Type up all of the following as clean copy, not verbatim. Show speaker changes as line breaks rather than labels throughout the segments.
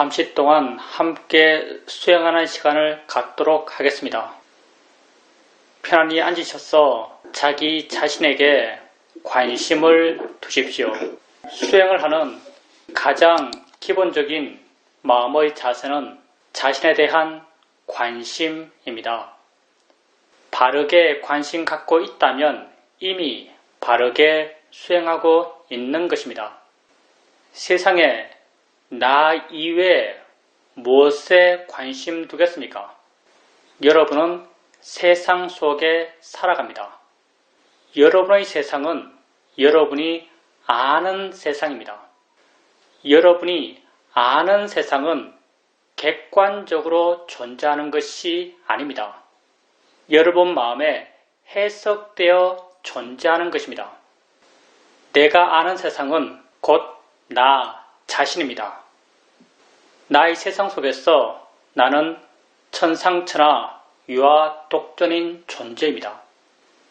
잠시 동안 함께 수행하는 시간을 갖도록 하겠습니다. 편안히 앉으셔서 자기 자신에게 관심을 두십시오. 수행을 하는 가장 기본적인 마음의 자세는 자신에 대한 관심입니다. 바르게 관심 갖고 있다면 이미 바르게 수행하고 있는 것입니다. 세상에 나 이외에 무엇에 관심 두겠습니까? 여러분은 세상 속에 살아갑니다. 여러분의 세상은 여러분이 아는 세상입니다. 여러분이 아는 세상은 객관적으로 존재하는 것이 아닙니다. 여러분 마음에 해석되어 존재하는 것입니다. 내가 아는 세상은 곧 나 자신입니다. 나의 세상 속에서 나는 천상천하 유아독존인 존재입니다.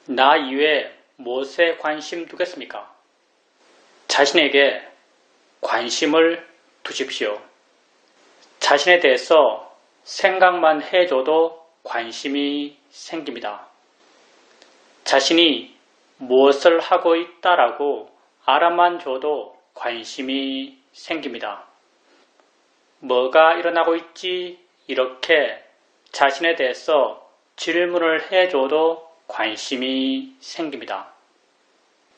나 이외에 무엇에 관심 두겠습니까? 자신에게 관심을 두십시오. 자신에 대해서 생각만 해줘도 관심이 생깁니다. 자신이 무엇을 하고 있다라고 알아만 줘도 관심이 생깁니다. 뭐가 일어나고 있지? 이렇게 자신에 대해서 질문을 해줘도 관심이 생깁니다.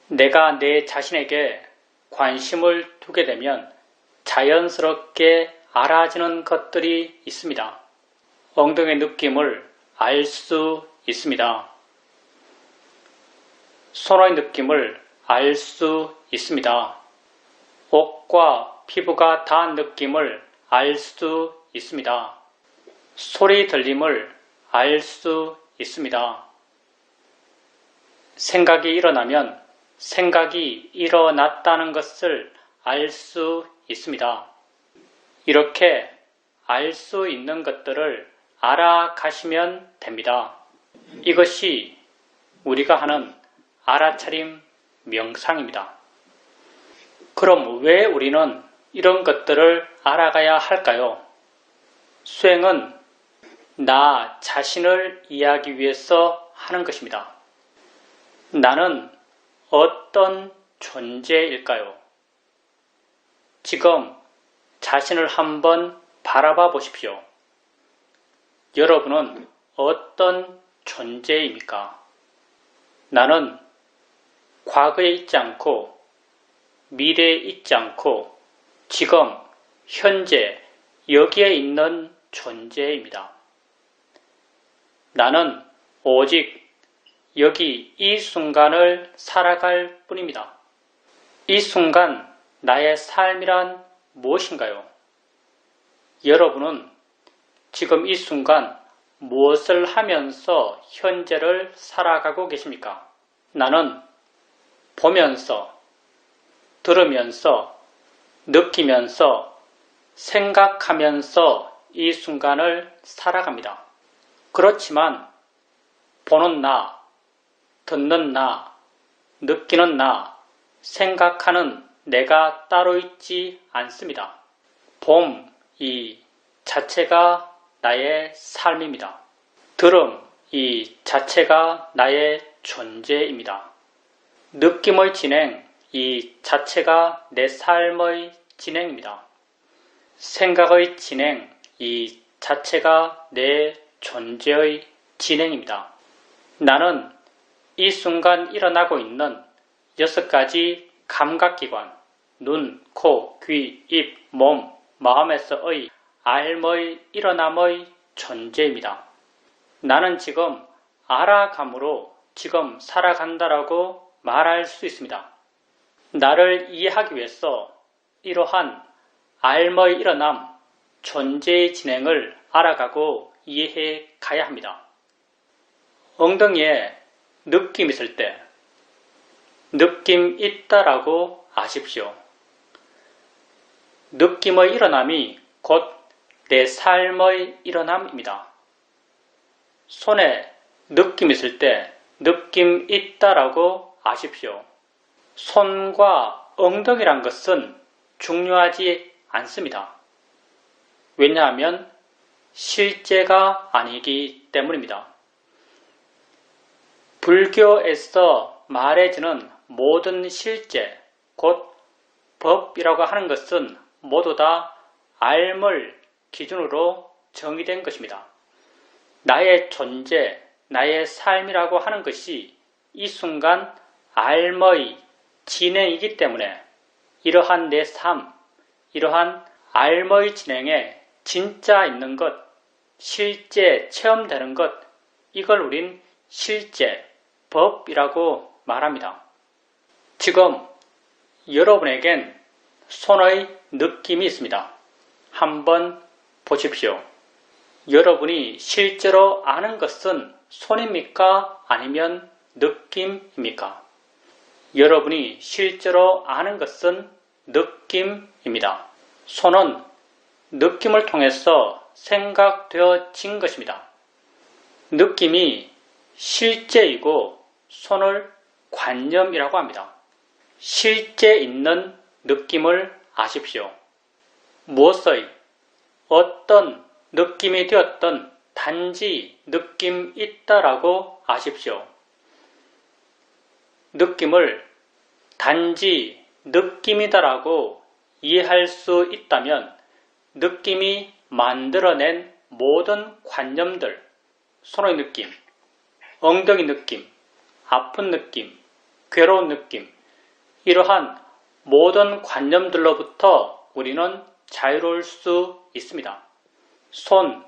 내가 내 자신에게 관심을 두게 되면 자연스럽게 알아지는 것들이 있습니다. 엉덩이의 느낌을 알 수 있습니다. 손의 느낌을 알 수 있습니다. 옷과 피부가 닿은 느낌을 알 수 있습니다. 소리 들림을 알 수 있습니다. 생각이 일어나면 생각이 일어났다는 것을 알 수 있습니다. 이렇게 알 수 있는 것들을 알아가시면 됩니다. 이것이 우리가 하는 알아차림 명상입니다. 그럼 왜 우리는 이런 것들을 알아가야 할까요? 수행은 나 자신을 이해하기 위해서 하는 것입니다. 나는 어떤 존재일까요? 지금 자신을 한번 바라봐 보십시오. 여러분은 어떤 존재입니까? 나는 과거에 있지 않고 미래에 있지 않고 지금 현재 여기에 있는 존재입니다. 나는 오직 여기 이 순간을 살아갈 뿐입니다. 이 순간 나의 삶이란 무엇인가요? 여러분은 지금 이 순간 무엇을 하면서 현재를 살아가고 계십니까? 나는 보면서, 들으면서, 느끼면서, 생각하면서 이 순간을 살아갑니다. 그렇지만 보는 나, 듣는 나, 느끼는 나, 생각하는 내가 따로 있지 않습니다. 봄, 이 자체가 나의 삶입니다. 들음, 이 자체가 나의 존재입니다. 느낌의 진행, 이 자체가 내 삶의 진행입니다. 생각의 진행, 이 자체가 내 존재의 진행입니다. 나는 이 순간 일어나고 있는 6가지 감각기관, 눈, 코, 귀, 입, 몸, 마음에서의 알의 일어남의 존재입니다. 나는 지금 알아감으로 지금 살아간다라고 말할 수 있습니다. 나를 이해하기 위해서 이러한 알의 일어남, 존재의 진행을 알아가고 이해해 가야 합니다. 엉덩이에 느낌 있을 때 느낌 있다라고 아십시오. 느낌의 일어남이 곧 내 삶의 일어남입니다. 손에 느낌 있을 때 느낌 있다라고 아십시오. 손과 엉덩이란 것은 중요하지 않습니다. 왜냐하면 실제가 아니기 때문입니다. 불교에서 말해지는 모든 실제, 곧 법이라고 하는 것은 모두 다 알물 기준으로 정의된 것입니다. 나의 존재, 나의 삶이라고 하는 것이 이 순간 알머의 진행이기 때문에 이러한 내 삶, 이러한 알머의 진행에 진짜 있는 것, 실제 체험되는 것, 이걸 우린 실제, 법이라고 말합니다. 지금 여러분에겐 손의 느낌이 있습니다. 한번 보십시오. 여러분이 실제로 아는 것은 손입니까? 아니면 느낌입니까? 여러분이 실제로 아는 것은 느낌입니다. 손은 느낌을 통해서 생각되어진 것입니다. 느낌이 실제이고 손을 관념이라고 합니다. 실제 있는 느낌을 아십시오. 무엇의 어떤 느낌이 되었던 단지 느낌 있다라고 아십시오. 느낌을 단지 느낌이다라고 이해할 수 있다면 느낌이 만들어낸 모든 관념들, 손의 느낌, 엉덩이 느낌, 아픈 느낌, 괴로운 느낌, 이러한 모든 관념들로부터 우리는 자유로울 수 있습니다. 손,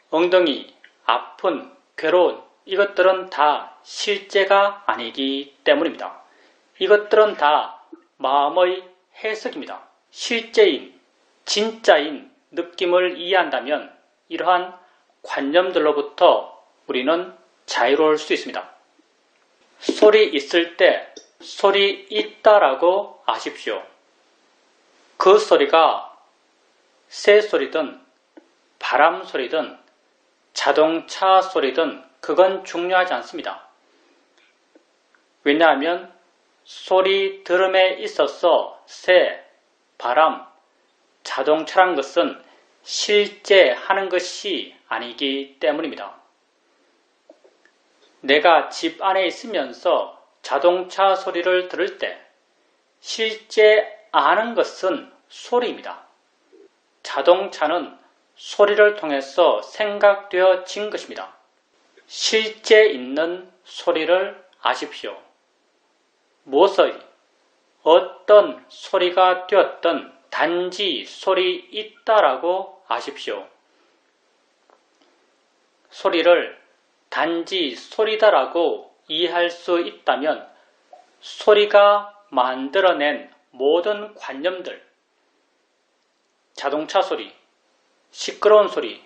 엉덩이, 아픈, 괴로운 이것들은 다 실제가 아니기 때문입니다. 이것들은 다 마음의 해석입니다. 실제인, 진짜인 느낌을 이해한다면 이러한 관념들로부터 우리는 자유로울 수 있습니다. 소리 있을 때 소리 있다라고 아십시오. 그 소리가 새 소리든 바람 소리든 자동차 소리든 그건 중요하지 않습니다. 왜냐하면 소리 들음에 있어서 새, 바람, 자동차란 것은 실제 하는 것이 아니기 때문입니다. 내가 집 안에 있으면서 자동차 소리를 들을 때 실제 아는 것은 소리입니다. 자동차는 소리를 통해서 생각되어진 것입니다. 실제 있는 소리를 아십시오. 무엇의 어떤 소리가 되었던 단지 소리 있다라고 아십시오. 소리를 단지 소리다라고 이해할 수 있다면 소리가 만들어낸 모든 관념들, 자동차 소리, 시끄러운 소리,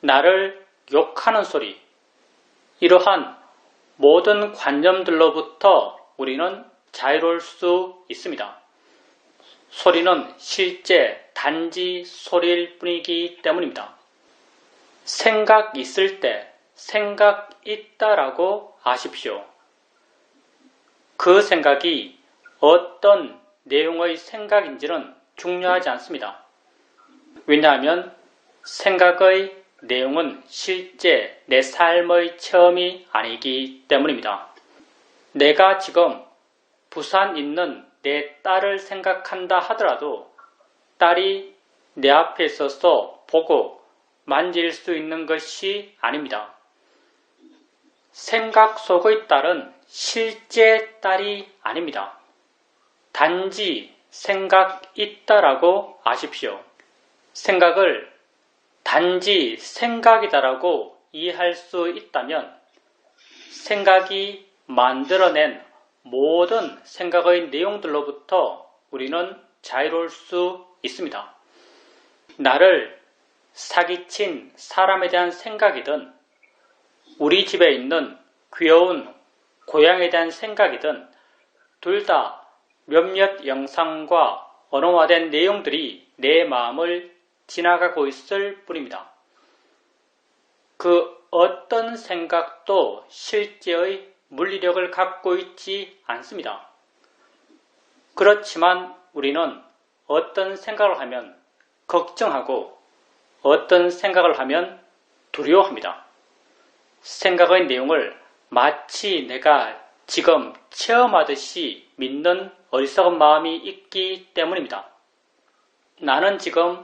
나를 욕하는 소리, 이러한 모든 관념들로부터 우리는 자유로울 수 있습니다. 소리는 실제 단지 소리일 뿐이기 때문입니다. 생각 있을 때 생각 있다라고 아십시오. 그 생각이 어떤 내용의 생각인지는 중요하지 않습니다. 왜냐하면 생각의 내용은 실제 내 삶의 체험이 아니기 때문입니다. 내가 지금 부산 있는 내 딸을 생각한다 하더라도 딸이 내 앞에 있어서 보고 만질 수 있는 것이 아닙니다. 생각 속의 딸은 실제 딸이 아닙니다. 단지 생각 있다라고 아십시오. 생각을 단지 생각이다라고 이해할 수 있다면 생각이 만들어낸 모든 생각의 내용들로부터 우리는 자유로울 수 있습니다. 나를 사기친 사람에 대한 생각이든 우리 집에 있는 귀여운 고양이에 대한 생각이든 둘 다 몇몇 영상과 언어화된 내용들이 내 마음을 지나가고 있을 뿐입니다. 그 어떤 생각도 실제의 물리력을 갖고 있지 않습니다. 그렇지만 우리는 어떤 생각을 하면 걱정하고 어떤 생각을 하면 두려워합니다. 생각의 내용을 마치 내가 지금 체험하듯이 믿는 어리석은 마음이 있기 때문입니다. 나는 지금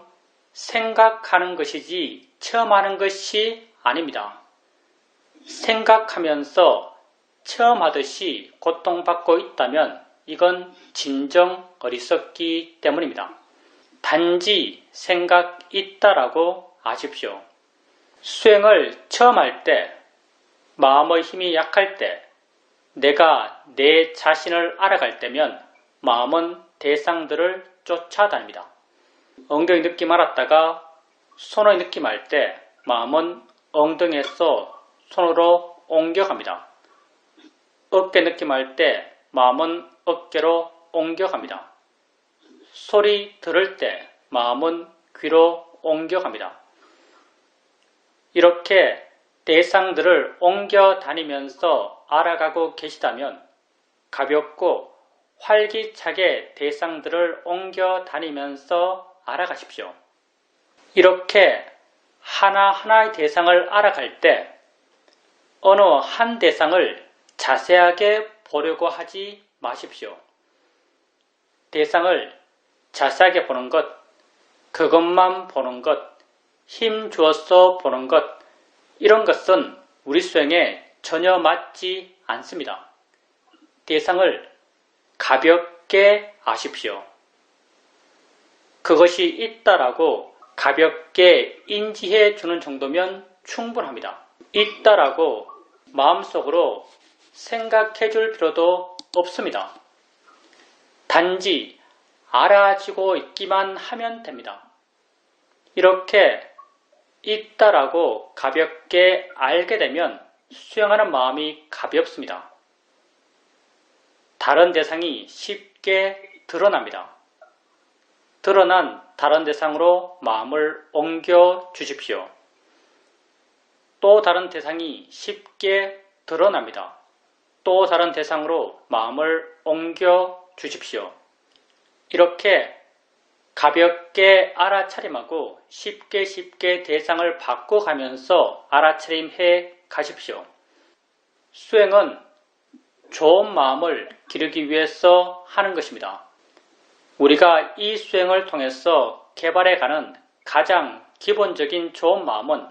생각하는 것이지 체험하는 것이 아닙니다. 생각하면서 체험하듯이 고통받고 있다면 이건 진정 어리석기 때문입니다. 단지 생각 있다라고 아십시오. 수행을 처음 할 때, 마음의 힘이 약할 때, 내가 내 자신을 알아갈 때면 마음은 대상들을 쫓아다닙니다. 엉덩이 느낌 알았다가 손의 느낌 알 때 마음은 엉덩이에서 손으로 옮겨갑니다. 어깨 느낌 알 때 마음은 어깨로 옮겨갑니다. 소리 들을 때 마음은 귀로 옮겨갑니다. 이렇게 대상들을 옮겨 다니면서 알아가고 계시다면 가볍고 활기차게 대상들을 옮겨 다니면서 알아가십시오. 이렇게 하나하나의 대상을 알아갈 때 어느 한 대상을 자세하게 보려고 하지 마십시오. 대상을 자세하게 보는 것, 그것만 보는 것, 힘 주어서 보는 것, 이런 것은 우리 수행에 전혀 맞지 않습니다. 대상을 가볍게 아십시오. 그것이 있다라고 가볍게 인지해 주는 정도면 충분합니다. 있다라고 마음속으로 생각해 줄 필요도 없습니다. 단지 알아지고 있기만 하면 됩니다. 이렇게 있다라고 가볍게 알게 되면 수행하는 마음이 가볍습니다. 다른 대상이 쉽게 드러납니다. 드러난 다른 대상으로 마음을 옮겨 주십시오. 또 다른 대상이 쉽게 드러납니다. 또 다른 대상으로 마음을 옮겨 주십시오. 이렇게 가볍게 알아차림하고 쉽게 대상을 바꿔가면서 알아차림해 가십시오. 수행은 좋은 마음을 기르기 위해서 하는 것입니다. 우리가 이 수행을 통해서 개발해가는 가장 기본적인 좋은 마음은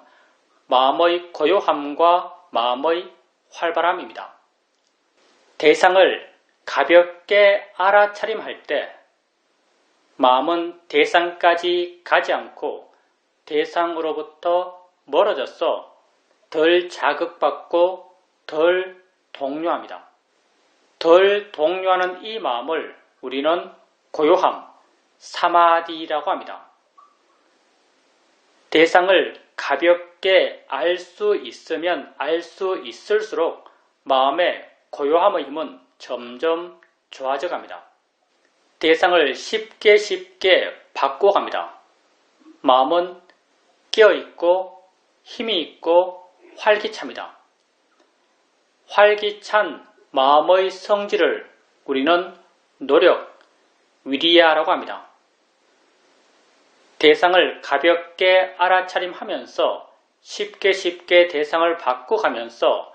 마음의 고요함과 마음의 활발함입니다. 대상을 가볍게 알아차림할 때 마음은 대상까지 가지 않고 대상으로부터 멀어져서 덜 자극받고 덜 동요합니다. 덜 동요하는 이 마음을 우리는 고요함, 사마디라고 합니다. 대상을 가볍게 알 수 있으면 알 수 있을수록 마음의 고요함의 힘은 점점 좋아져 갑니다. 대상을 쉽게 바꿔갑니다. 마음은 깨어있고 힘이 있고 활기찹니다. 활기찬 마음의 성질을 우리는 노력, 위리야라고 합니다. 대상을 가볍게 알아차림하면서 쉽게 대상을 바꿔가면서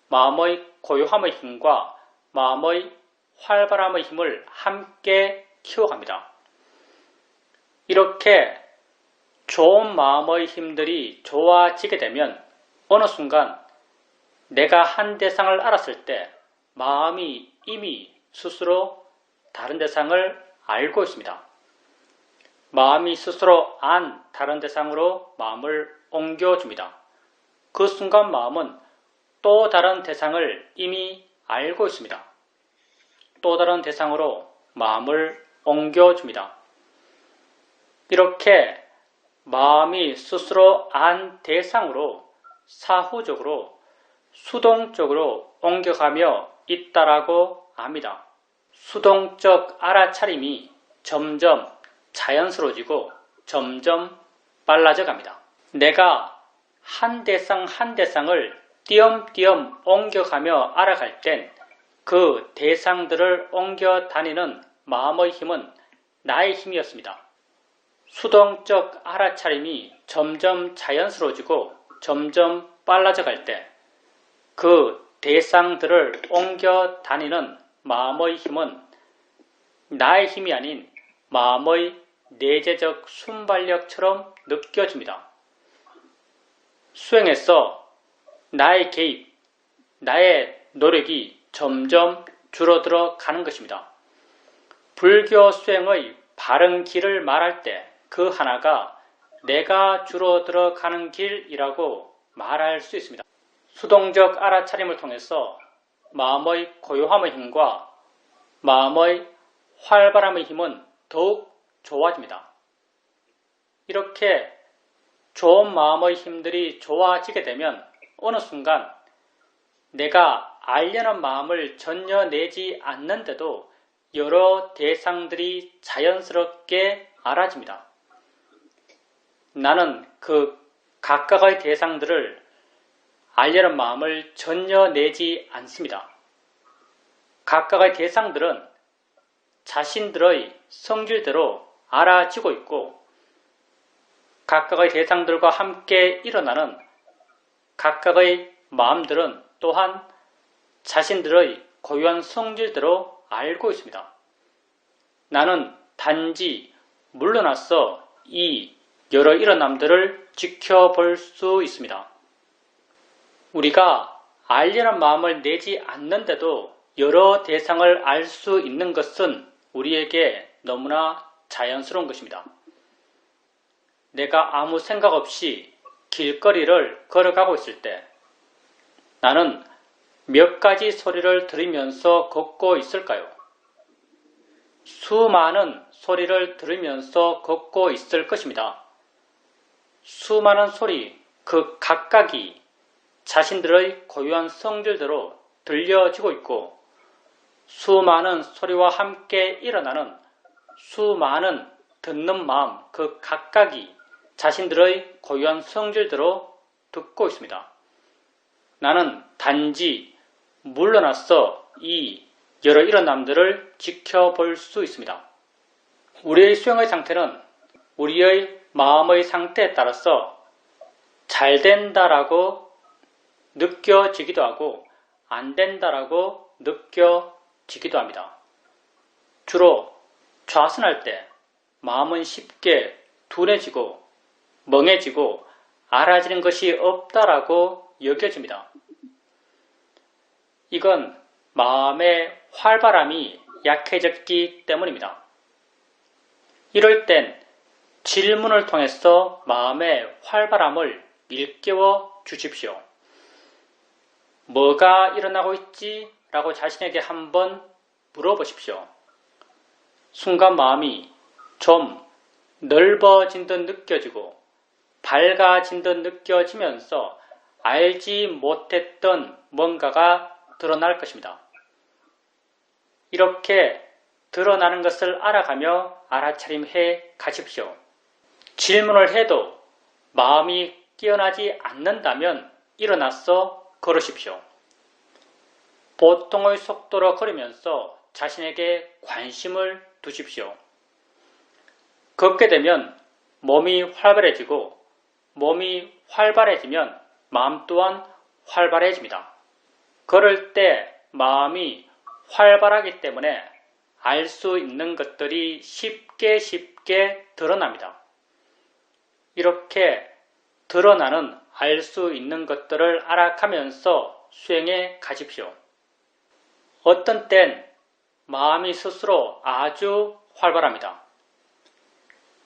마음의 고요함의 힘과 마음의 활발함의 힘을 함께 키워갑니다. 이렇게 좋은 마음의 힘들이 좋아지게 되면 어느 순간 내가 한 대상을 알았을 때 마음이 이미 스스로 다른 대상을 알고 있습니다. 마음이 스스로 안 다른 대상으로 마음을 옮겨줍니다. 그 순간 마음은 또 다른 대상을 이미 알고 있습니다. 또 다른 대상으로 마음을 옮겨줍니다. 이렇게 마음이 스스로 안 대상으로 사후적으로 수동적으로 옮겨가며 있다라고 압니다. 수동적 알아차림이 점점 자연스러워지고 점점 빨라져 갑니다. 내가 한 대상 한 대상을 띄엄띄엄 옮겨가며 알아갈 땐 그 대상들을 옮겨 다니는 마음의 힘은 나의 힘이었습니다. 수동적 알아차림이 점점 자연스러워지고 점점 빨라져 갈 때 그 대상들을 옮겨 다니는 마음의 힘은 나의 힘이 아닌 마음의 내재적 순발력처럼 느껴집니다. 수행에서 나의 개입, 나의 노력이 점점 줄어들어 가는 것입니다. 불교 수행의 바른 길을 말할 때 그 하나가 내가 줄어들어 가는 길이라고 말할 수 있습니다. 수동적 알아차림을 통해서 마음의 고요함의 힘과 마음의 활발함의 힘은 더욱 좋아집니다. 이렇게 좋은 마음의 힘들이 좋아지게 되면 어느 순간 내가 알려는 마음을 전혀 내지 않는데도 여러 대상들이 자연스럽게 알아집니다. 나는 그 각각의 대상들을 알려는 마음을 전혀 내지 않습니다. 각각의 대상들은 자신들의 성질대로 알아지고 있고 각각의 대상들과 함께 일어나는 각각의 마음들은 또한 자신들의 고유한 성질대로 알고 있습니다. 나는 단지 물러나서 이 여러 일어남들을 지켜볼 수 있습니다. 우리가 알려는 마음을 내지 않는데도 여러 대상을 알 수 있는 것은 우리에게 너무나 자연스러운 것입니다. 내가 아무 생각 없이 길거리를 걸어가고 있을 때 나는 몇 가지 소리를 들으면서 걷고 있을까요? 수많은 소리를 들으면서 걷고 있을 것입니다. 수많은 소리, 그 각각이 자신들의 고유한 성질대로 들려지고 있고 수많은 소리와 함께 일어나는 수많은 듣는 마음, 그 각각이 자신들의 고유한 성질대로 듣고 있습니다. 나는 단지 물러나서 이 여러 일어남들을 지켜볼 수 있습니다. 우리의 수행의 상태는 우리의 마음의 상태에 따라서 잘 된다라고 느껴지기도 하고 안 된다라고 느껴지기도 합니다. 주로 좌선할 때 마음은 쉽게 둔해지고 멍해지고 알아지는 것이 없다라고 여겨집니다. 이건 마음의 활발함이 약해졌기 때문입니다. 이럴 땐 질문을 통해서 마음의 활발함을 일깨워 주십시오. 뭐가 일어나고 있지? 라고 자신에게 한번 물어보십시오. 순간 마음이 좀 넓어진 듯 느껴지고 밝아진 듯 느껴지면서 알지 못했던 뭔가가 드러날 것입니다. 이렇게 드러나는 것을 알아가며 알아차림해 가십시오. 질문을 해도 마음이 깨어나지 않는다면 일어나서 걸으십시오. 보통의 속도로 걸으면서 자신에게 관심을 두십시오. 걷게 되면 몸이 활발해지고 몸이 활발해지면 마음 또한 활발해집니다. 걸을 때 마음이 활발하기 때문에 알 수 있는 것들이 쉽게 드러납니다. 이렇게 드러나는 알 수 있는 것들을 알아가면서 수행해 가십시오. 어떤 땐 마음이 스스로 아주 활발합니다.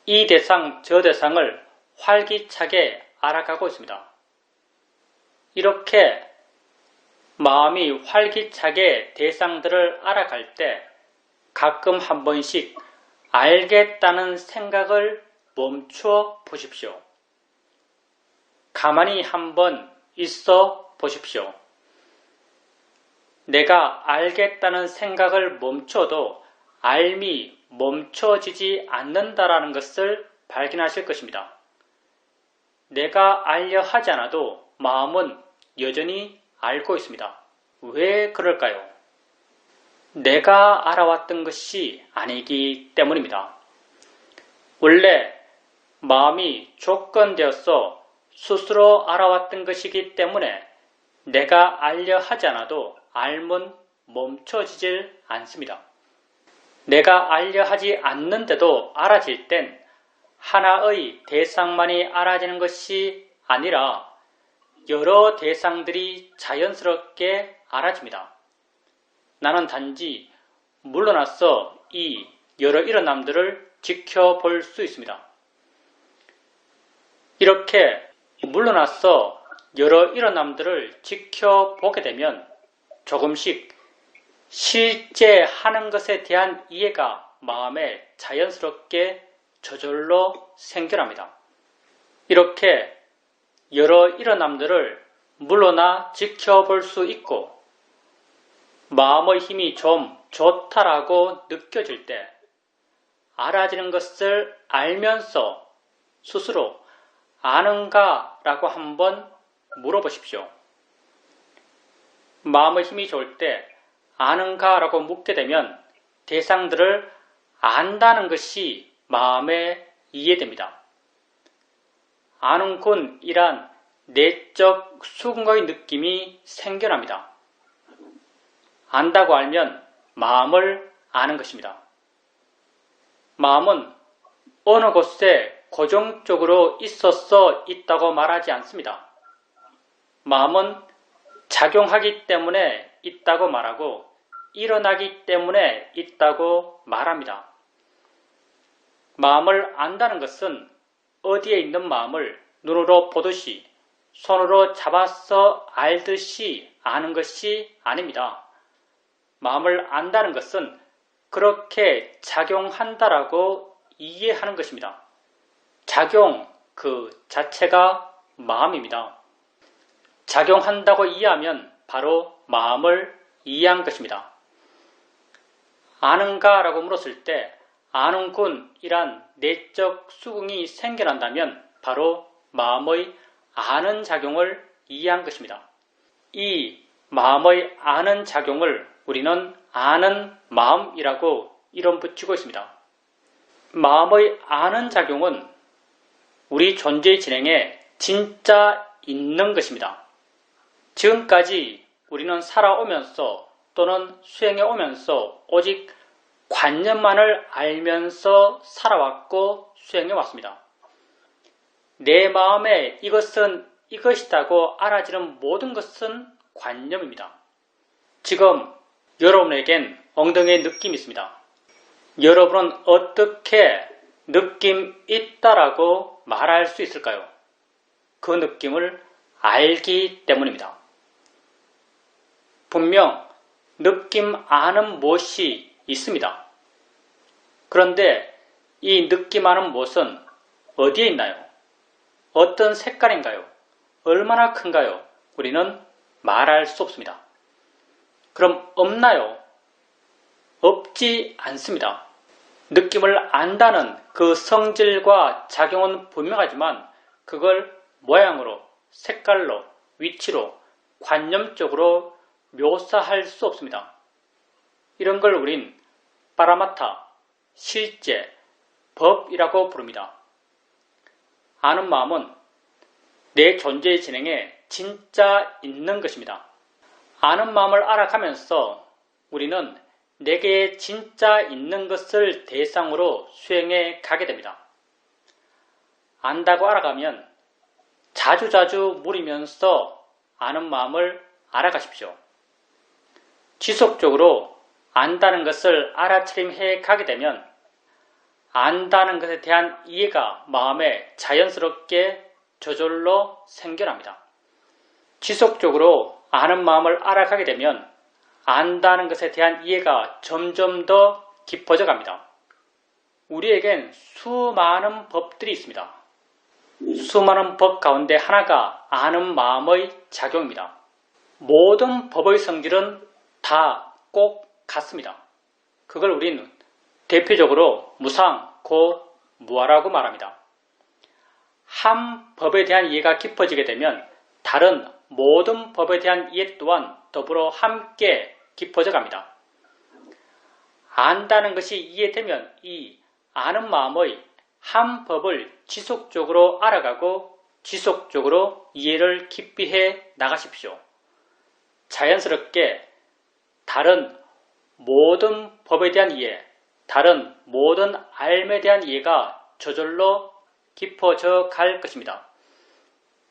이 대상, 저 대상을 활기차게 알아가고 있습니다. 이렇게 마음이 활기차게 대상들을 알아갈 때 가끔 한 번씩 알겠다는 생각을 멈춰 보십시오. 가만히 한번 있어 보십시오. 내가 알겠다는 생각을 멈춰도 알미 멈춰지지 않는다라는 것을 발견하실 것입니다. 내가 알려 하지 않아도 마음은 여전히 알고 있습니다. 왜 그럴까요? 내가 알아왔던 것이 아니기 때문입니다. 원래 마음이 조건되어서 스스로 알아왔던 것이기 때문에 내가 알려 하지 않아도 알면 멈춰지질 않습니다. 내가 알려 하지 않는데도 알아질 땐 하나의 대상만이 알아지는 것이 아니라 여러 대상들이 자연스럽게 알아집니다. 나는 단지 물러나서 이 여러 일어남들을 지켜볼 수 있습니다. 이렇게 물러나서 여러 일어남들을 지켜보게 되면 조금씩 실제 하는 것에 대한 이해가 마음에 자연스럽게 저절로 생겨납니다. 이렇게 여러 일어남들을 물러나 지켜볼 수 있고 마음의 힘이 좀 좋다라고 느껴질 때 알아지는 것을 알면서 스스로 아는가? 라고 한번 물어보십시오. 마음의 힘이 좋을 때 아는가? 라고 묻게 되면 대상들을 안다는 것이 마음에 이해됩니다. 아는군이란 내적 수긍의 느낌이 생겨납니다. 안다고 알면 마음을 아는 것입니다. 마음은 어느 곳에 고정적으로 있어서 있다고 말하지 않습니다. 마음은 작용하기 때문에 있다고 말하고 일어나기 때문에 있다고 말합니다. 마음을 안다는 것은 어디에 있는 마음을 눈으로 보듯이 손으로 잡아서 알듯이 아는 것이 아닙니다. 마음을 안다는 것은 그렇게 작용한다라고 이해하는 것입니다. 작용 그 자체가 마음입니다. 작용한다고 이해하면 바로 마음을 이해한 것입니다. 아는가? 라고 물었을 때 아는군이란 내적 수긍이 생겨난다면 바로 마음의 아는 작용을 이해한 것입니다. 이 마음의 아는 작용을 우리는 아는 마음이라고 이름 붙이고 있습니다. 마음의 아는 작용은 우리 존재의 진행에 진짜 있는 것입니다. 지금까지 우리는 살아오면서 또는 수행해 오면서 오직 관념만을 알면서 살아왔고 수행해 왔습니다. 내 마음에 이것은 이것이라고 알아지는 모든 것은 관념입니다. 지금 여러분에겐 엉덩이에 느낌이 있습니다. 여러분은 어떻게 느낌 있다라고 말할 수 있을까요? 그 느낌을 알기 때문입니다. 분명 느낌 아는 무엇이 있습니다. 그런데 이 느낌 아는 무엇은 어디에 있나요? 어떤 색깔인가요? 얼마나 큰가요? 우리는 말할 수 없습니다. 그럼 없나요? 없지 않습니다. 느낌을 안다는 그 성질과 작용은 분명하지만 그걸 모양으로, 색깔로, 위치로, 관념적으로 묘사할 수 없습니다. 이런 걸 우린 파라마타, 실제, 법이라고 부릅니다. 아는 마음은 내 존재의 진행에 진짜 있는 것입니다. 아는 마음을 알아가면서 우리는 내게 진짜 있는 것을 대상으로 수행해 가게 됩니다. 안다고 알아가면 자주자주 물으면서 아는 마음을 알아가십시오. 지속적으로 안다는 것을 알아차림해 가게 되면 안다는 것에 대한 이해가 마음에 자연스럽게 저절로 생겨납니다. 지속적으로 아는 마음을 알아가게 되면 안다는 것에 대한 이해가 점점 더 깊어져 갑니다. 우리에겐 수많은 법들이 있습니다. 수많은 법 가운데 하나가 아는 마음의 작용입니다. 모든 법의 성질은 다 꼭 같습니다. 그걸 우리는 대표적으로 무상, 고, 무아라고 말합니다. 한 법에 대한 이해가 깊어지게 되면 다른 모든 법에 대한 이해 또한 더불어 함께 깊어져 갑니다. 안다는 것이 이해되면 이 아는 마음의 한 법을 지속적으로 알아가고 지속적으로 이해를 깊이 해 나가십시오. 자연스럽게 다른 모든 법에 대한 이해, 다른 모든 알에 대한 이해가 저절로 깊어져 갈 것입니다.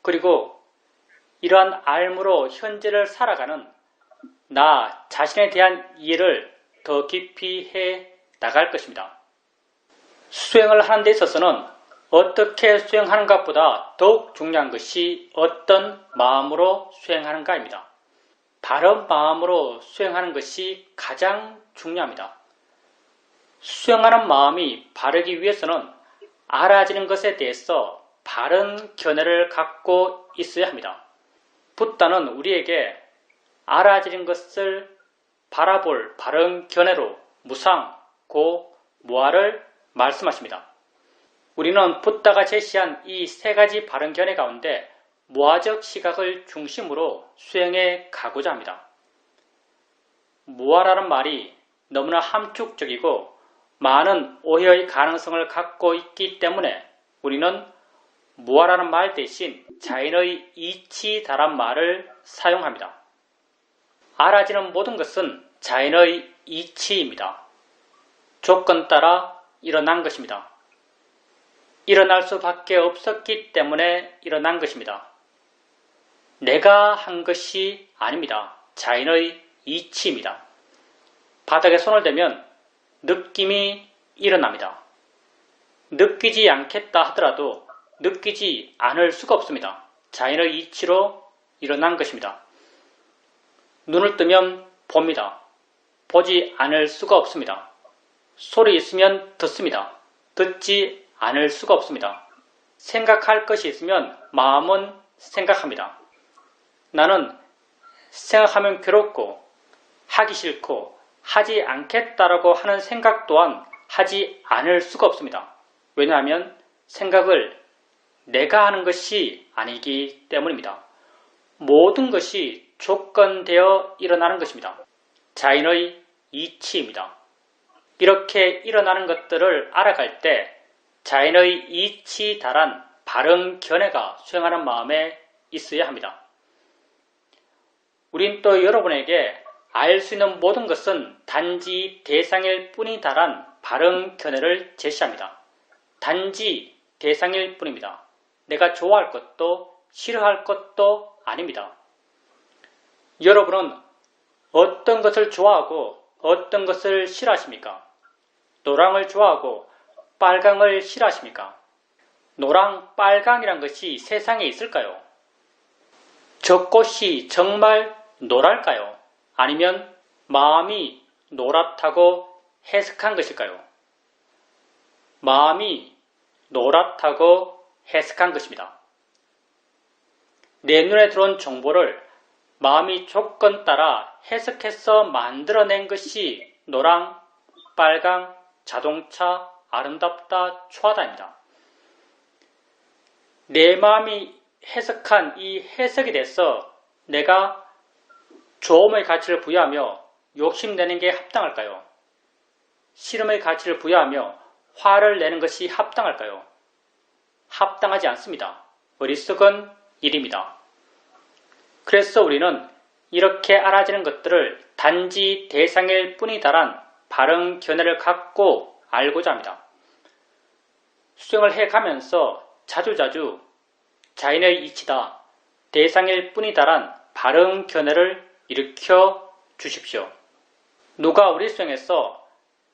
그리고 이러한 알므로 현재를 살아가는 나 자신에 대한 이해를 더 깊이 해 나갈 것입니다. 수행을 하는 데 있어서는 어떻게 수행하는 것보다 더욱 중요한 것이 어떤 마음으로 수행하는가입니다. 바른 마음으로 수행하는 것이 가장 중요합니다. 수행하는 마음이 바르기 위해서는 알아지는 것에 대해서 바른 견해를 갖고 있어야 합니다. 붓다는 우리에게 알아지는 것을 바라볼 바른 견해로 무상, 고, 무아를 말씀하십니다. 우리는 붓다가 제시한 이 세 가지 바른 견해 가운데 무아적 시각을 중심으로 수행해 가고자 합니다. 무아라는 말이 너무나 함축적이고 많은 오해의 가능성을 갖고 있기 때문에 우리는 무아라는 말 대신 자연의 이치다란 말을 사용합니다. 알아지는 모든 것은 자연의 이치입니다. 조건 따라 일어난 것입니다. 일어날 수밖에 없었기 때문에 일어난 것입니다. 내가 한 것이 아닙니다. 자연의 이치입니다. 바닥에 손을 대면 느낌이 일어납니다. 느끼지 않겠다 하더라도 느끼지 않을 수가 없습니다. 자연의 이치로 일어난 것입니다. 눈을 뜨면 봅니다. 보지 않을 수가 없습니다. 소리 있으면 듣습니다. 듣지 않을 수가 없습니다. 생각할 것이 있으면 마음은 생각합니다. 나는 생각하면 괴롭고 하기 싫고 하지 않겠다라고 하는 생각 또한 하지 않을 수가 없습니다. 왜냐하면 생각을 내가 하는 것이 아니기 때문입니다. 모든 것이 조건되어 일어나는 것입니다. 자연의 이치입니다. 이렇게 일어나는 것들을 알아갈 때 자연의 이치다란 바른 견해가 수행하는 마음에 있어야 합니다. 우린 또 여러분에게 알 수 있는 모든 것은 단지 대상일 뿐이다란 바른 견해를 제시합니다. 단지 대상일 뿐입니다. 내가 좋아할 것도 싫어할 것도 아닙니다. 여러분은 어떤 것을 좋아하고 어떤 것을 싫어하십니까? 노랑을 좋아하고 빨강을 싫어하십니까? 노랑, 빨강이란 것이 세상에 있을까요? 저 꽃이 정말 노랄까요? 아니면 마음이 노랗다고 해석한 것일까요? 마음이 노랗다고 해석한 것입니다. 내 눈에 들어온 정보를 마음이 조건 따라 해석해서 만들어낸 것이 노랑, 빨강, 자동차, 아름답다, 추하다입니다. 내 마음이 해석한 이 해석에 대해서 내가 좋음의 가치를 부여하며 욕심내는 게 합당할까요? 싫음의 가치를 부여하며 화를 내는 것이 합당할까요? 합당하지 않습니다. 어리석은 일입니다. 그래서 우리는 이렇게 알아지는 것들을 단지 대상일 뿐이다란 바른 견해를 갖고 알고자 합니다. 수행을 해가면서 자주자주 자연의 이치다, 대상일 뿐이다란 바른 견해를 일으켜 주십시오. 누가 우리 수행에서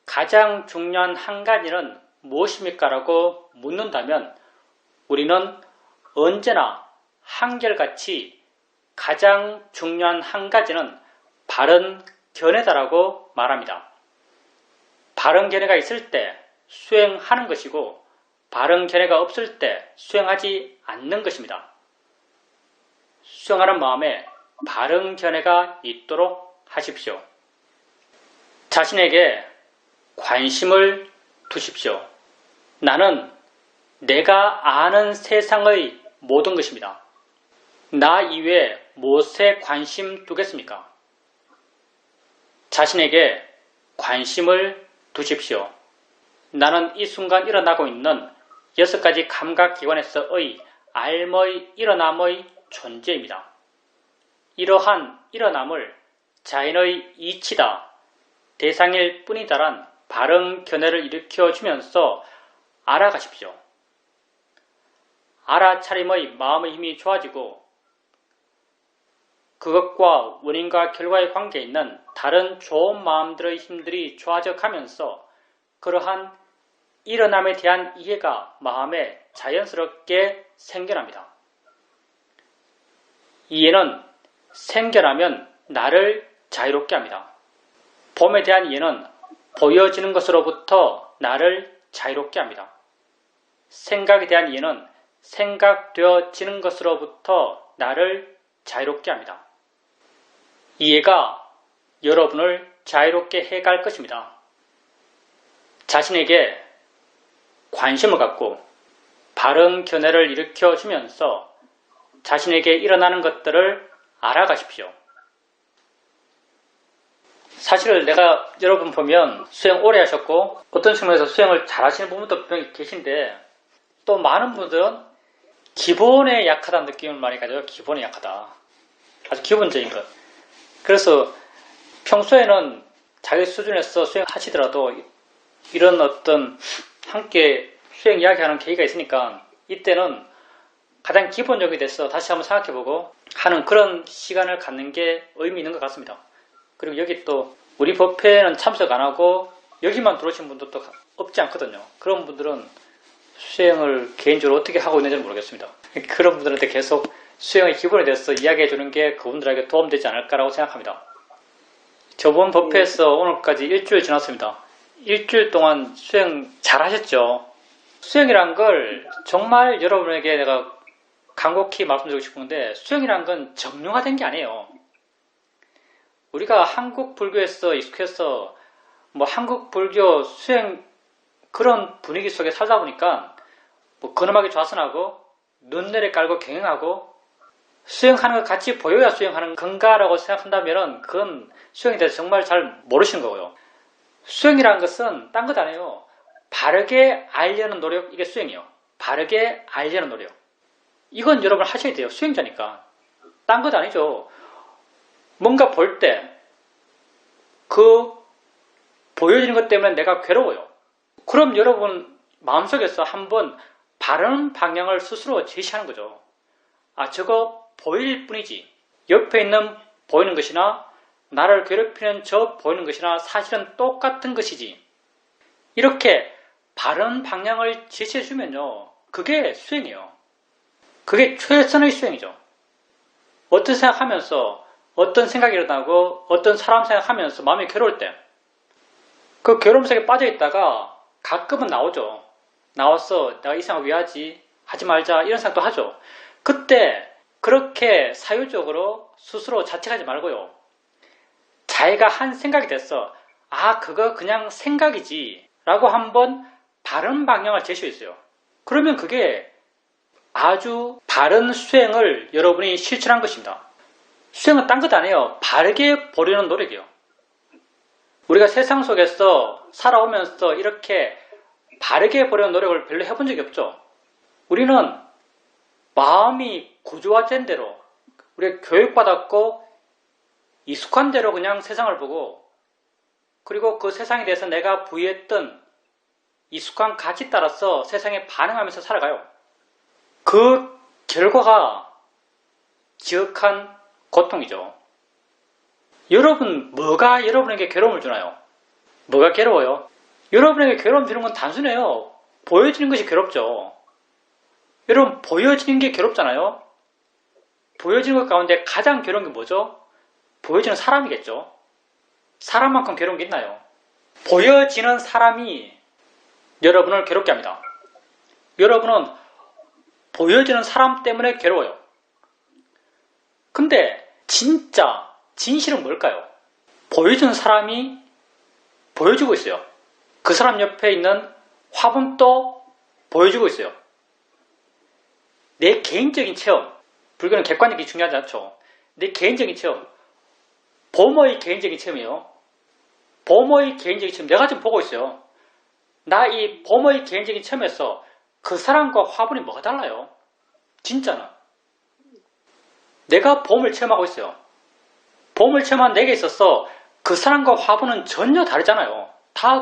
가장 중요한 한 가지는 무엇입니까? 라고 묻는다면 우리는 언제나 한결같이 가장 중요한 한 가지는 바른 견해다라고 말합니다. 바른 견해가 있을 때 수행하는 것이고 바른 견해가 없을 때 수행하지 않는 것입니다. 수행하는 마음에 바른 견해가 있도록 하십시오. 자신에게 관심을 두십시오. 나는 내가 아는 세상의 모든 것입니다. 나 이외에 무엇에 관심 두겠습니까? 자신에게 관심을 두십시오. 나는 이 순간 일어나고 있는 6가지 감각기관에서의 알의 일어남의 존재입니다. 이러한 일어남을 자연의 이치다, 대상일 뿐이다란 바른 견해를 일으켜주면서 알아가십시오. 알아차림의 마음의 힘이 좋아지고 그것과 원인과 결과의 관계에 있는 다른 좋은 마음들의 힘들이 좋아져 가면서 그러한 일어남에 대한 이해가 마음에 자연스럽게 생겨납니다. 이해는 생겨나면 나를 자유롭게 합니다. 봄에 대한 이해는 보여지는 것으로부터 나를 자유롭게 합니다. 생각에 대한 이해는 생각되어지는 것으로부터 나를 자유롭게 합니다. 이해가 여러분을 자유롭게 해갈 것입니다. 자신에게 관심을 갖고 바른 견해를 일으켜주면서 자신에게 일어나는 것들을 알아가십시오. 사실 내가 여러분 보면 수행 오래 하셨고 어떤 측면에서 수행을 잘 하시는 분들도 분명히 계신데 또 많은 분들은 기본에 약하다는 느낌을 많이 가져요. 기본에 약하다. 아주 기본적인 것. 그래서 평소에는 자기 수준에서 수행하시더라도 이런 어떤 함께 수행 이야기하는 계기가 있으니까 이때는 가장 기본적이 돼서 다시 한번 생각해보고 하는 그런 시간을 갖는 게 의미 있는 것 같습니다. 그리고 여기 또 우리 법회는 참석 안 하고 여기만 들어오신 분들도 없지 않거든요. 그런 분들은 수행을 개인적으로 어떻게 하고 있는지는 모르겠습니다. 그런 분들한테 계속 수행의 기본에 대해서 이야기해 주는 게 그분들에게 도움되지 않을까라고 생각합니다. 저번 법회에서 오늘까지 일주일 지났습니다. 일주일 동안 수행 잘 하셨죠? 수행이란 걸 정말 여러분에게 내가 간곡히 말씀드리고 싶은데 수행이란 건 정령화된 게 아니에요. 우리가 한국 불교에서 익숙해서 뭐 한국 불교 수행 그런 분위기 속에 살다 보니까 뭐 근엄하게 좌선하고 눈내려 깔고 경영하고 수행하는 것 같이 보여야 수행하는 건가라고 생각한다면 그건 수행에 대해서 정말 잘 모르시는 거고요. 수행이라는 것은 딴 것 아니에요. 바르게 알려는 노력, 이게 수행이에요. 바르게 알려는 노력. 이건 여러분 하셔야 돼요. 수행자니까. 딴 것 아니죠. 뭔가 볼 때 그 보여지는 것 때문에 내가 괴로워요. 그럼 여러분 마음속에서 한번 바른 방향을 스스로 제시하는 거죠. 아, 저거 보일 뿐이지. 옆에 있는 보이는 것이나 나를 괴롭히는 저 보이는 것이나 사실은 똑같은 것이지. 이렇게 바른 방향을 제시해주면요. 그게 수행이에요. 그게 최선의 수행이죠. 어떤 생각하면서 어떤 생각이 일어나고 어떤 사람 생각하면서 마음이 괴로울 때 그 괴로움 속에 빠져있다가 가끔은 나오죠. 나와서 내가 이 생각 왜 하지? 하지 말자 이런 생각도 하죠. 그때 그렇게 사유적으로 스스로 자책하지 말고요. 자기가 한 생각이 됐어. 아, 그거 그냥 생각이지 라고 한번 바른 방향을 제시했어요. 그러면 그게 아주 바른 수행을 여러분이 실천한 것입니다. 수행은 딴 것 아니에요. 바르게 보려는 노력이에요. 우리가 세상 속에서 살아오면서 이렇게 바르게 보려는 노력을 별로 해본 적이 없죠. 우리는 마음이 구조화된 대로 우리가 교육받았고 익숙한 대로 그냥 세상을 보고 그리고 그 세상에 대해서 내가 부여했던 익숙한 가치 따라서 세상에 반응하면서 살아가요. 그 결과가 지극한 고통이죠. 여러분, 뭐가 여러분에게 괴로움을 주나요? 뭐가 괴로워요? 여러분에게 괴로움 주는 건 단순해요. 보여지는 것이 괴롭죠. 여러분, 보여지는 게 괴롭잖아요? 보여지는 것 가운데 가장 괴로운 게 뭐죠? 보여지는 사람이겠죠. 사람만큼 괴로운 게 있나요? 보여지는 사람이 여러분을 괴롭게 합니다. 여러분은 보여지는 사람 때문에 괴로워요. 근데 진짜 진실은 뭘까요? 보여주는 사람이 보여주고 있어요. 그 사람 옆에 있는 화분도 보여주고 있어요. 내 개인적인 체험, 불교는 객관적이 중요하지 않죠. 내 개인적인 체험, 범어의 개인적인 체험이에요. 범어의 개인적인 체험, 내가 지금 보고 있어요. 나 이 범어의 개인적인 체험에서 그 사람과 화분이 뭐가 달라요? 진짜는. 내가 봄을 체험하고 있어요. 봄을 체험한 내게 있어서 그 사람과 화분은 전혀 다르잖아요.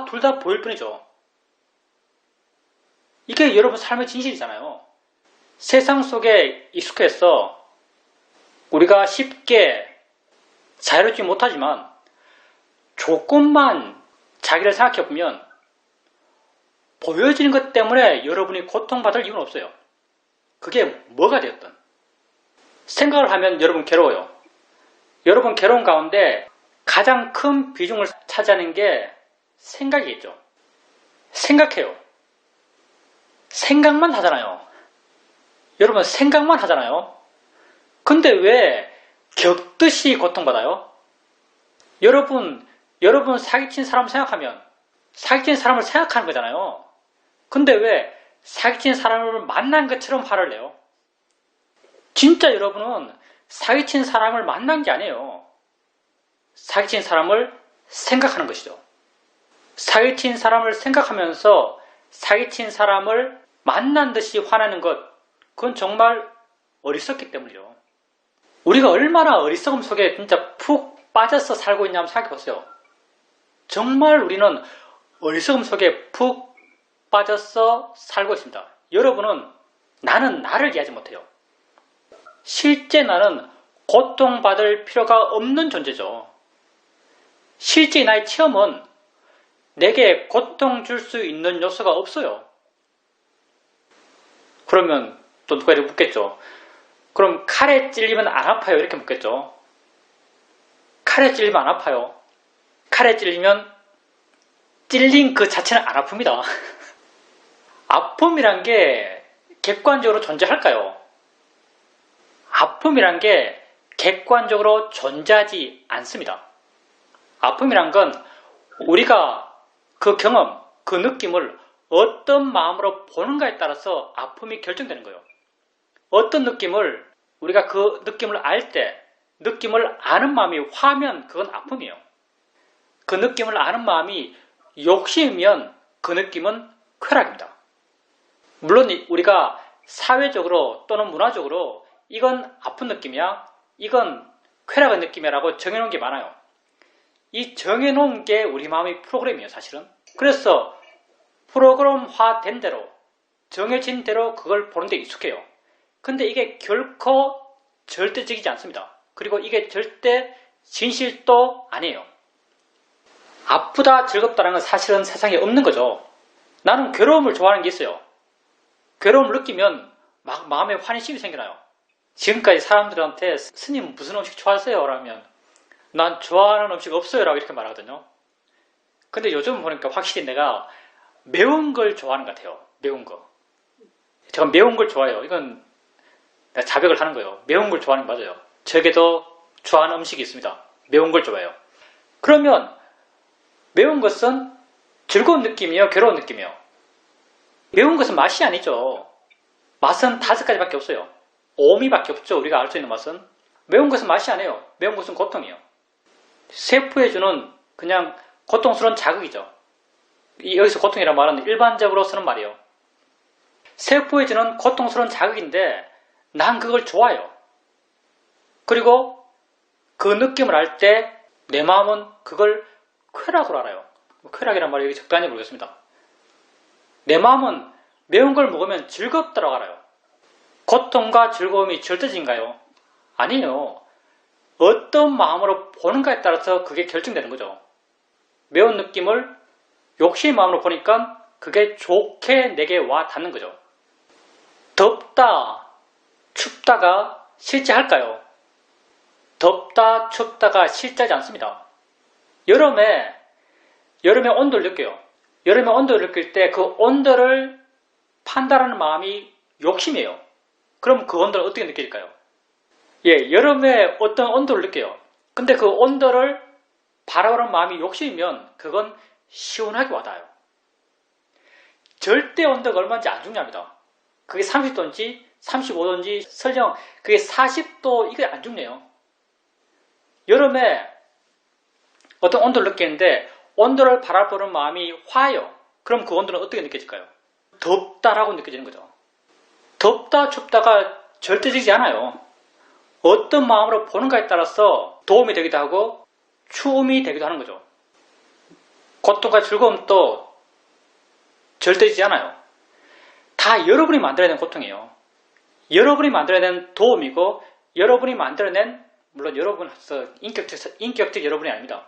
둘 다 보일 뿐이죠. 이게 여러분 삶의 진실이잖아요. 세상 속에 익숙해서 우리가 쉽게 자유롭지 못하지만 조금만 자기를 생각해보면 보여지는 것 때문에 여러분이 고통받을 이유는 없어요. 그게 뭐가 되었든. 생각을 하면 여러분 괴로워요. 여러분 괴로운 가운데 가장 큰 비중을 차지하는 게 생각이겠죠. 생각해요. 생각만 하잖아요. 여러분 생각만 하잖아요. 근데 왜 격듯이 고통받아요? 여러분 사기친 사람 생각하면 사기친 사람을 생각하는 거잖아요. 근데 왜 사기친 사람을 만난 것처럼 화를 내요? 진짜 여러분은 사기친 사람을 만난 게 아니에요. 사기친 사람을 생각하는 것이죠. 사기친 사람을 생각하면서 사기친 사람을 만난 듯이 화나는 것, 그건 정말 어리석기 때문이죠. 우리가 얼마나 어리석음 속에 진짜 푹 빠져서 살고 있냐 한번 생각해 보세요. 정말 우리는 어리석음 속에 푹 빠져서 살고 있습니다. 여러분은 나는 나를 이해하지 못해요. 실제 나는 고통받을 필요가 없는 존재죠. 실제 나의 체험은 내게 고통 줄 수 있는 요소가 없어요. 그러면 또 누가 이렇게 묻겠죠. 그럼 칼에 찔리면 안 아파요? 이렇게 묻겠죠. 칼에 찔리면 안 아파요. 칼에 찔리면 찔린 그 자체는 안 아픕니다. 아픔이란 게 객관적으로 존재할까요? 아픔이란 게 객관적으로 존재하지 않습니다. 아픔이란 건 우리가 그 경험, 그 느낌을 어떤 마음으로 보는가에 따라서 아픔이 결정되는 거예요. 어떤 느낌을 우리가 그 느낌을 알 때 느낌을 아는 마음이 화면 그건 아픔이에요. 그 느낌을 아는 마음이 욕심이면 그 느낌은 쾌락입니다. 물론 우리가 사회적으로 또는 문화적으로 이건 아픈 느낌이야, 이건 쾌락의 느낌이라고 정해놓은 게 많아요. 이 정해놓은 게 우리 마음의 프로그램이에요, 사실은. 그래서 프로그램화된 대로, 정해진 대로 그걸 보는데 익숙해요. 근데 이게 결코 절대적이지 않습니다. 그리고 이게 절대 진실도 아니에요. 아프다, 즐겁다는 건 사실은 세상에 없는 거죠. 나는 괴로움을 좋아하는 게 있어요. 괴로움을 느끼면 막 마음에 환희심이 생겨나요. 지금까지 사람들한테 스님 무슨 음식 좋아하세요? 라면 난 좋아하는 음식 없어요 라고 이렇게 말하거든요. 근데 요즘 보니까 확실히 내가 매운 걸 좋아하는 것 같아요. 매운 거. 제가 매운 걸 좋아해요. 이건 내가 자백을 하는 거예요. 매운 걸 좋아하는 게 맞아요. 저에게도 좋아하는 음식이 있습니다. 매운 걸 좋아해요. 그러면 매운 것은 즐거운 느낌이에요? 괴로운 느낌이에요? 매운 것은 맛이 아니죠. 맛은 5가지밖에 없어요. 오미밖에 없죠. 우리가 알 수 있는 맛은. 매운 것은 맛이 아니에요. 매운 것은 고통이에요. 세포에 주는 그냥 고통스러운 자극이죠. 여기서 고통이라는 말은 일반적으로 쓰는 말이에요. 세포에 주는 고통스러운 자극인데 난 그걸 좋아해요. 그리고 그 느낌을 알 때 내 마음은 그걸 쾌락으로 알아요. 쾌락이란 말이 여기 적당히 모르겠습니다. 내 마음은 매운 걸 먹으면 즐겁다고 알아요. 고통과 즐거움이 절대적인가요? 아니에요. 어떤 마음으로 보는가에 따라서 그게 결정되는 거죠. 매운 느낌을 욕심의 마음으로 보니까 그게 좋게 내게 와 닿는 거죠. 덥다, 춥다가 실제할까요? 덥다, 춥다가 실제하지 않습니다. 여름에 온도를 느껴요. 여름에 온도를 느낄 때 그 온도를 판단하는 마음이 욕심이에요. 그럼 그 온도를 어떻게 느낄까요? 여름에 어떤 온도를 느껴요. 근데 그 온도를 바라보는 마음이 욕심이면 그건 시원하게 와닿아요. 절대 온도가 얼마인지 안 중요합니다. 그게 30도인지 35도인지 설령 그게 40도 이게 안 중요해요. 여름에 어떤 온도를 느끼는데 온도를 바라보는 마음이 화요. 그럼 그 온도는 어떻게 느껴질까요? 덥다라고 느껴지는 거죠. 덥다 춥다가 절대적이지 않아요. 어떤 마음으로 보는가에 따라서 도움이 되기도 하고 추움이 되기도 하는 거죠. 고통과 즐거움도 절대적이지 않아요. 다 여러분이 만들어낸 고통이에요. 여러분이 만들어낸 도움이고 여러분이 만들어낸, 물론 여러분에서 인격적 여러분이 아닙니다.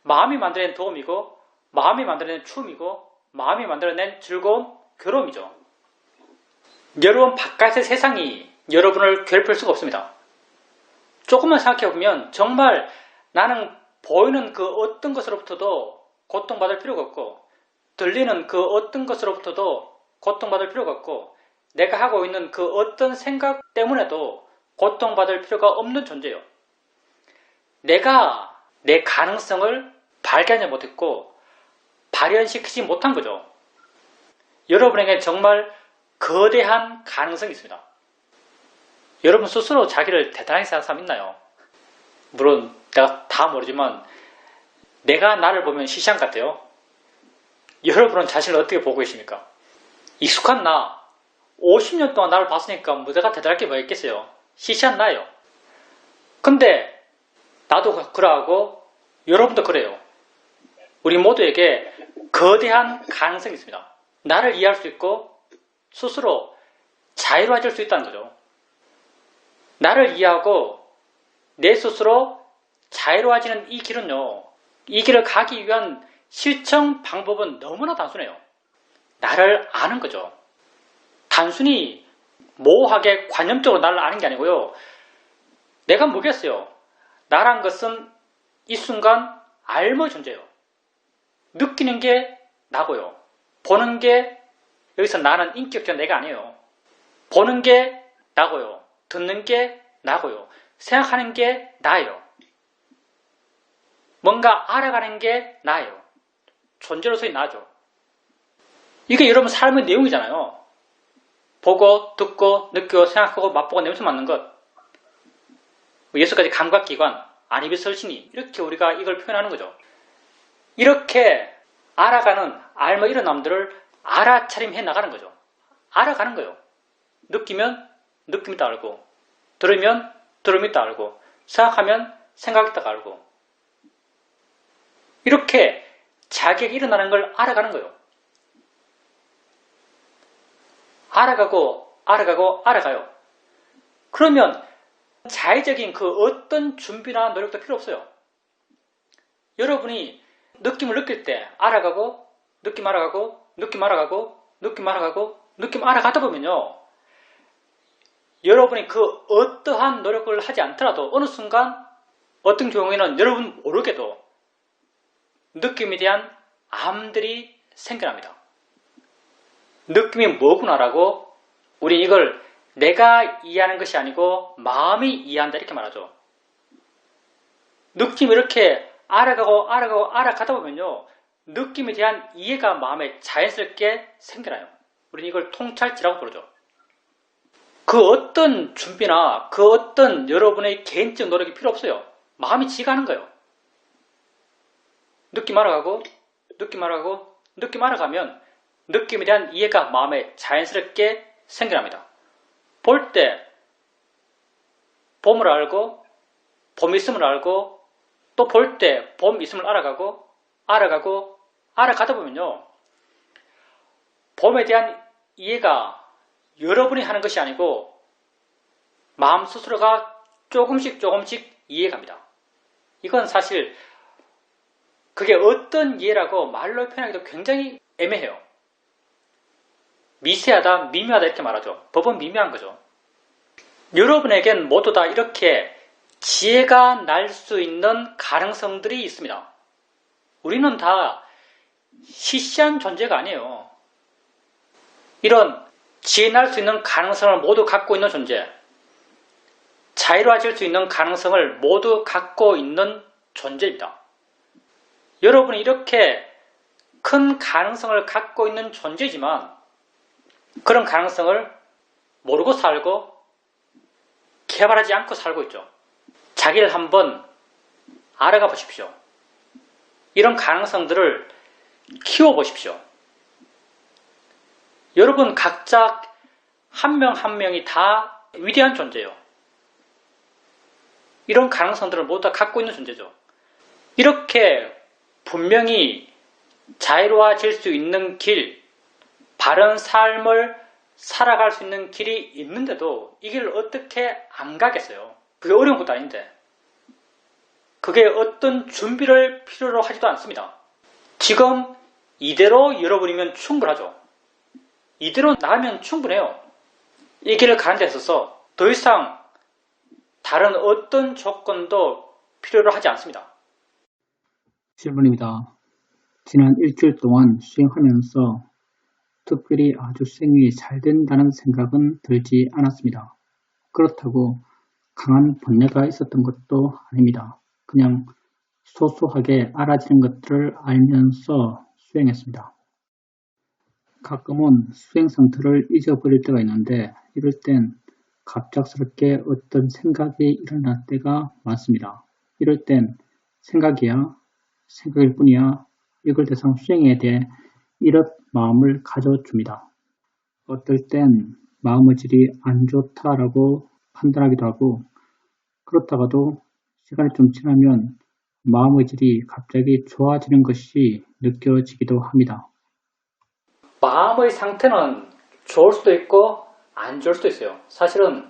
마음이 만들어낸 도움이고 마음이 만들어낸 추움이고 마음이 만들어낸 즐거움, 괴로움이죠. 여러분 바깥의 세상이 여러분을 괴롭힐 수가 없습니다. 조금만 생각해보면 정말 나는 보이는 그 어떤 것으로부터도 고통받을 필요가 없고 들리는 그 어떤 것으로부터도 고통받을 필요가 없고 내가 하고 있는 그 어떤 생각 때문에도 고통받을 필요가 없는 존재예요. 내가 내 가능성을 발견하지 못했고 발현시키지 못한 거죠. 여러분에게 정말 거대한 가능성이 있습니다. 여러분 스스로 자기를 대단하게 생각하는 사람 있나요? 물론 내가 다 모르지만 내가 나를 보면 시시한 것 같아요. 여러분은 자신을 어떻게 보고 계십니까? 익숙한 나, 50년 동안 나를 봤으니까 뭐 내가 대단할 게 뭐 있겠어요. 시시한 나예요. 근데 나도 그러하고 여러분도 그래요. 우리 모두에게 거대한 가능성이 있습니다. 나를 이해할 수 있고 스스로 자유로워질 수 있다는 거죠. 나를 이해하고 내 스스로 자유로워지는 이 길은요. 이 길을 가기 위한 실천 방법은 너무나 단순해요. 나를 아는 거죠. 단순히 모호하게 관념적으로 나를 아는 게 아니고요. 내가 뭐겠어요? 나란 것은 이 순간 알머의 존재예요. 느끼는 게 나고요. 보는 게, 여기서 나는 인격적 내가 아니에요. 보는 게 나고요. 듣는 게 나고요. 생각하는 게 나예요. 뭔가 알아가는 게 나예요. 존재로서의 나죠. 이게 여러분 삶의 내용이잖아요. 보고, 듣고, 느끼고, 생각하고, 맛보고, 냄새 맡는 것. 6가지 감각기관, 안입이 설신이, 이렇게 우리가 이걸 표현하는 거죠. 이렇게 알아가는, 알며 이런 남들을 알아차림해 나가는 거죠. 알아가는 거예요. 느끼면 느낌이 있다 알고, 들으면 들음이 있다 알고, 생각하면 생각이 있다 알고, 이렇게 자격이 일어나는 걸 알아가는 거예요. 알아가고 알아가요. 그러면 자의적인 그 어떤 준비나 노력도 필요 없어요. 여러분이 느낌을 느낄 때 알아가고 느낌 알아가고 느낌 알아가고 느낌 알아가고 느낌 알아가다 보면요. 여러분이 그 어떠한 노력을 하지 않더라도 어느 순간 어떤 경우에는 여러분 모르게도 느낌에 대한 암들이 생겨납니다. 느낌이 뭐구나라고 우리 이걸 내가 이해하는 것이 아니고 마음이 이해한다 이렇게 말하죠. 느낌이 이렇게 알아가다 보면요. 느낌에 대한 이해가 마음에 자연스럽게 생겨나요. 우리는 이걸 통찰지라고 부르죠. 그 어떤 준비나 그 어떤 여러분의 개인적 노력이 필요 없어요. 마음이 지가 하는 거예요. 느낌 알아가고 느낌 알아가고 느낌 알아가면 느낌에 대한 이해가 마음에 자연스럽게 생겨납니다. 볼 때 봄을 알고 봄이 있음을 알고 또 볼 때 봄 있음을 알아가고 알아가다 보면요. 봄에 대한 이해가 여러분이 하는 것이 아니고 마음 스스로가 조금씩 이해갑니다. 이건 사실 그게 어떤 이해라고 말로 표현하기도 굉장히 애매해요. 미세하다, 미묘하다 이렇게 말하죠. 법은 미묘한 거죠. 여러분에겐 모두 다 이렇게 지혜가 날 수 있는 가능성들이 있습니다. 우리는 다 시시한 존재가 아니에요. 이런 지혜 날 수 있는 가능성을 모두 갖고 있는 존재, 자유로워질 수 있는 가능성을 모두 갖고 있는 존재입니다. 여러분이 이렇게 큰 가능성을 갖고 있는 존재지만 그런 가능성을 모르고 살고 개발하지 않고 살고 있죠. 자기를 한번 알아가 보십시오. 이런 가능성들을 키워보십시오. 여러분 각자 한 명 한 명이 다 위대한 존재예요. 이런 가능성들을 모두 다 갖고 있는 존재죠. 이렇게 분명히 자유로워질 수 있는 길, 바른 삶을 살아갈 수 있는 길이 있는데도 이 길을 어떻게 안 가겠어요? 그게 어려운 것도 아닌데. 그게 어떤 준비를 필요로 하지도 않습니다. 지금 이대로 여러분이면 충분하죠. 이대로 나면 충분해요. 이 길을 가는 데 있어서 더 이상 다른 어떤 조건도 필요로 하지 않습니다.
질문입니다. 지난 일주일 동안 수행하면서 특별히 아주 수행이 잘 된다는 생각은 들지 않았습니다. 그렇다고 강한 번뇌가 있었던 것도 아닙니다. 그냥 소소하게 알아지는 것들을 알면서 수행했습니다. 가끔은 수행 상태를 잊어버릴 때가 있는데 이럴 땐 갑작스럽게 어떤 생각이 일어날 때가 많습니다. 이럴 땐 생각이야, 생각일 뿐이야, 이걸 대상 수행에 대해 이런 마음을 가져줍니다. 어떨 땐 마음의 질이 안 좋다라고 판단하기도 하고 그렇다가도 시간이 좀 지나면 마음의 질이 갑자기 좋아지는 것이 느껴지기도 합니다.
마음의 상태는 좋을 수도 있고 안 좋을 수도 있어요. 사실은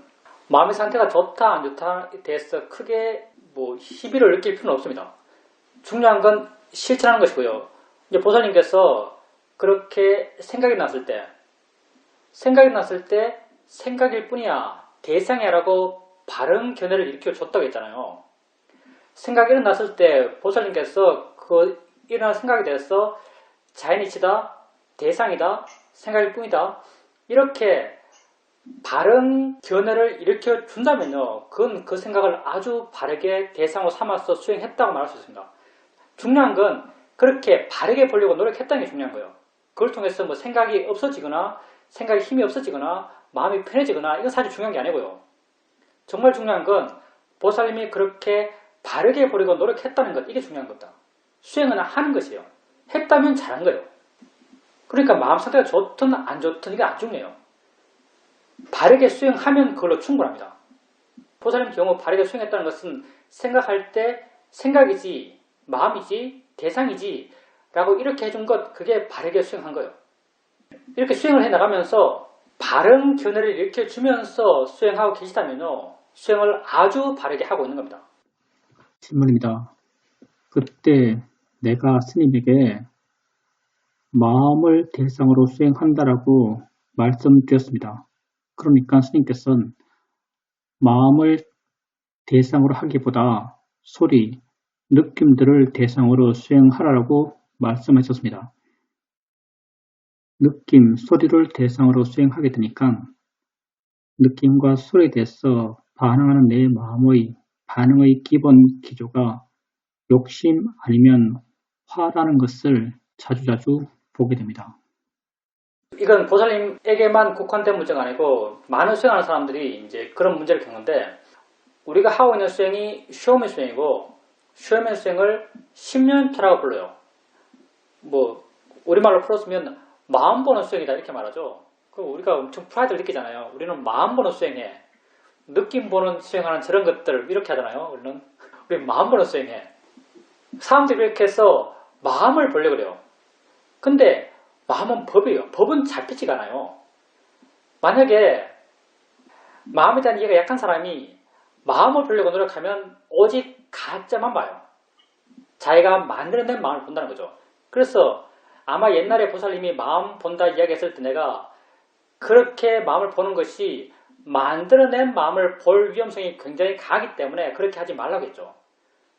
마음의 상태가 좋다 안 좋다에 대해서 크게 시비를 느낄 필요는 없습니다. 중요한 건 실천하는 것이고요. 이제 보살님께서 그렇게 생각이 났을 때 생각일 뿐이야 대상이라고 바른 견해를 일으켜 줬다고 했잖아요. 생각이 일어났을 때 보살님께서 그 일어난 생각에 대해서 자연이치다, 대상이다, 생각일 뿐이다 이렇게 바른 견해를 일으켜 준다면요, 그건 그 생각을 아주 바르게 대상으로 삼아서 수행했다고 말할 수 있습니다. 중요한 건 그렇게 바르게 보려고 노력했다는 게 중요한 거예요. 그걸 통해서 생각이 없어지거나 생각에 힘이 없어지거나 마음이 편해지거나 이건 사실 중요한 게 아니고요. 정말 중요한 건 보살님이 그렇게 바르게 보려고 노력했다는 것, 이게 중요한 겁니다. 수행은 하는 것이에요. 했다면 잘한 거예요. 그러니까 마음 상태가 좋든 안 좋든 이게 안 중요해요. 바르게 수행하면 그걸로 충분합니다. 보살님 경우 바르게 수행했다는 것은 생각할 때 생각이지 마음이지 대상이지 라고 이렇게 해준 것, 그게 바르게 수행한 거예요. 이렇게 수행을 해나가면서 바른 견해를 일으켜주면서 수행하고 계시다면요, 수행을 아주 바르게 하고 있는 겁니다.
질문입니다. 그때 내가 스님에게 마음을 대상으로 수행한다라고 말씀드렸습니다. 그러니까 스님께서는 마음을 대상으로 하기보다 소리, 느낌들을 대상으로 수행하라고 말씀하셨습니다. 느낌, 소리를 대상으로 수행하게 되니까 느낌과 소리에 대해서 반응하는 내 마음의 반응의 기본 기조가 욕심 아니면 화라는 것을 자주자주 보게 됩니다.
이건 보살님에게만 국한된 문제가 아니고 많은 수행하는 사람들이 이제 그런 문제를 겪는데, 우리가 하고 있는 수행이 쇼맨 수행이고 쇼맨 수행을 10년타라고 불러요. 우리말로 풀었으면 마음 보는 수행이다 이렇게 말하죠. 그럼 우리가 엄청 프라이드를 느끼잖아요. 우리는 마음 보는 수행해, 느낌 보는 수행하는 저런 것들 이렇게 하잖아요. 우리 마음 보는 수행해. 사람들이 그렇게 해서 마음을 보려고 그래요. 근데 마음은 법이에요. 법은 잡히지가 않아요. 만약에 마음에 대한 이해가 약한 사람이 마음을 보려고 노력하면 오직 가짜만 봐요. 자기가 만들어낸 마음을 본다는 거죠. 그래서 아마 옛날에 보살님이 마음 본다 이야기했을 때 내가 그렇게 마음을 보는 것이 만들어낸 마음을 볼 위험성이 굉장히 강하기 때문에 그렇게 하지 말라고 했죠.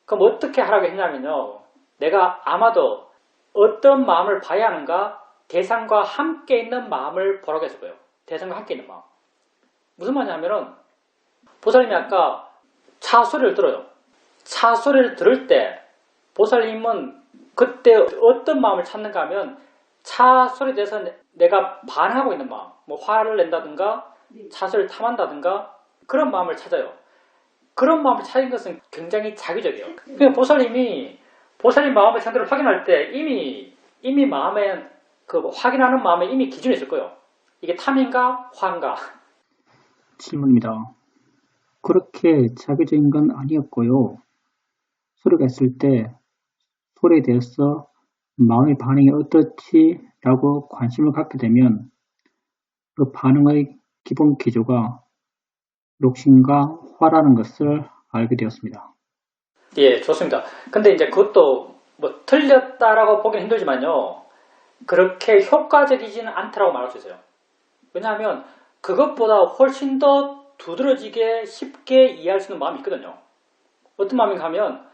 그럼 어떻게 하라고 했냐면요, 내가 아마도 어떤 마음을 봐야 하는가, 대상과 함께 있는 마음을 보라고 했을 거예요. 대상과 함께 있는 마음. 무슨 말이냐면은 보살님이 아까 차 소리를 들어요. 차 소리를 들을 때 보살님은 그때 어떤 마음을 찾는가 하면 차 소리에 대해서 내가 반응하고 있는 마음, 화를 낸다든가 차 소리를 탐한다든가 그런 마음을 찾아요. 그런 마음을 찾은 것은 굉장히 자기적이에요. 그러니까 보살님 마음의 상태를 확인할 때 이미 마음에 확인하는 마음에 이미 기준이 있을 거예요. 이게 탐인가 화인가?
질문입니다. 그렇게 자기적인 건 아니었고요. 소리가 있을 때 소리에 대해서 마음의 반응이 어떻지? 라고 관심을 갖게 되면 그 반응의 기본 기조가 욕심과 화라는 것을 알게 되었습니다.
예, 좋습니다. 근데 이제 그것도 뭐 틀렸다라고 보기는 힘들지만요. 그렇게 효과적이지는 않다라고 말할 수 있어요. 왜냐하면 그것보다 훨씬 더 두드러지게 쉽게 이해할 수 있는 마음이 있거든요. 어떤 마음인가 하면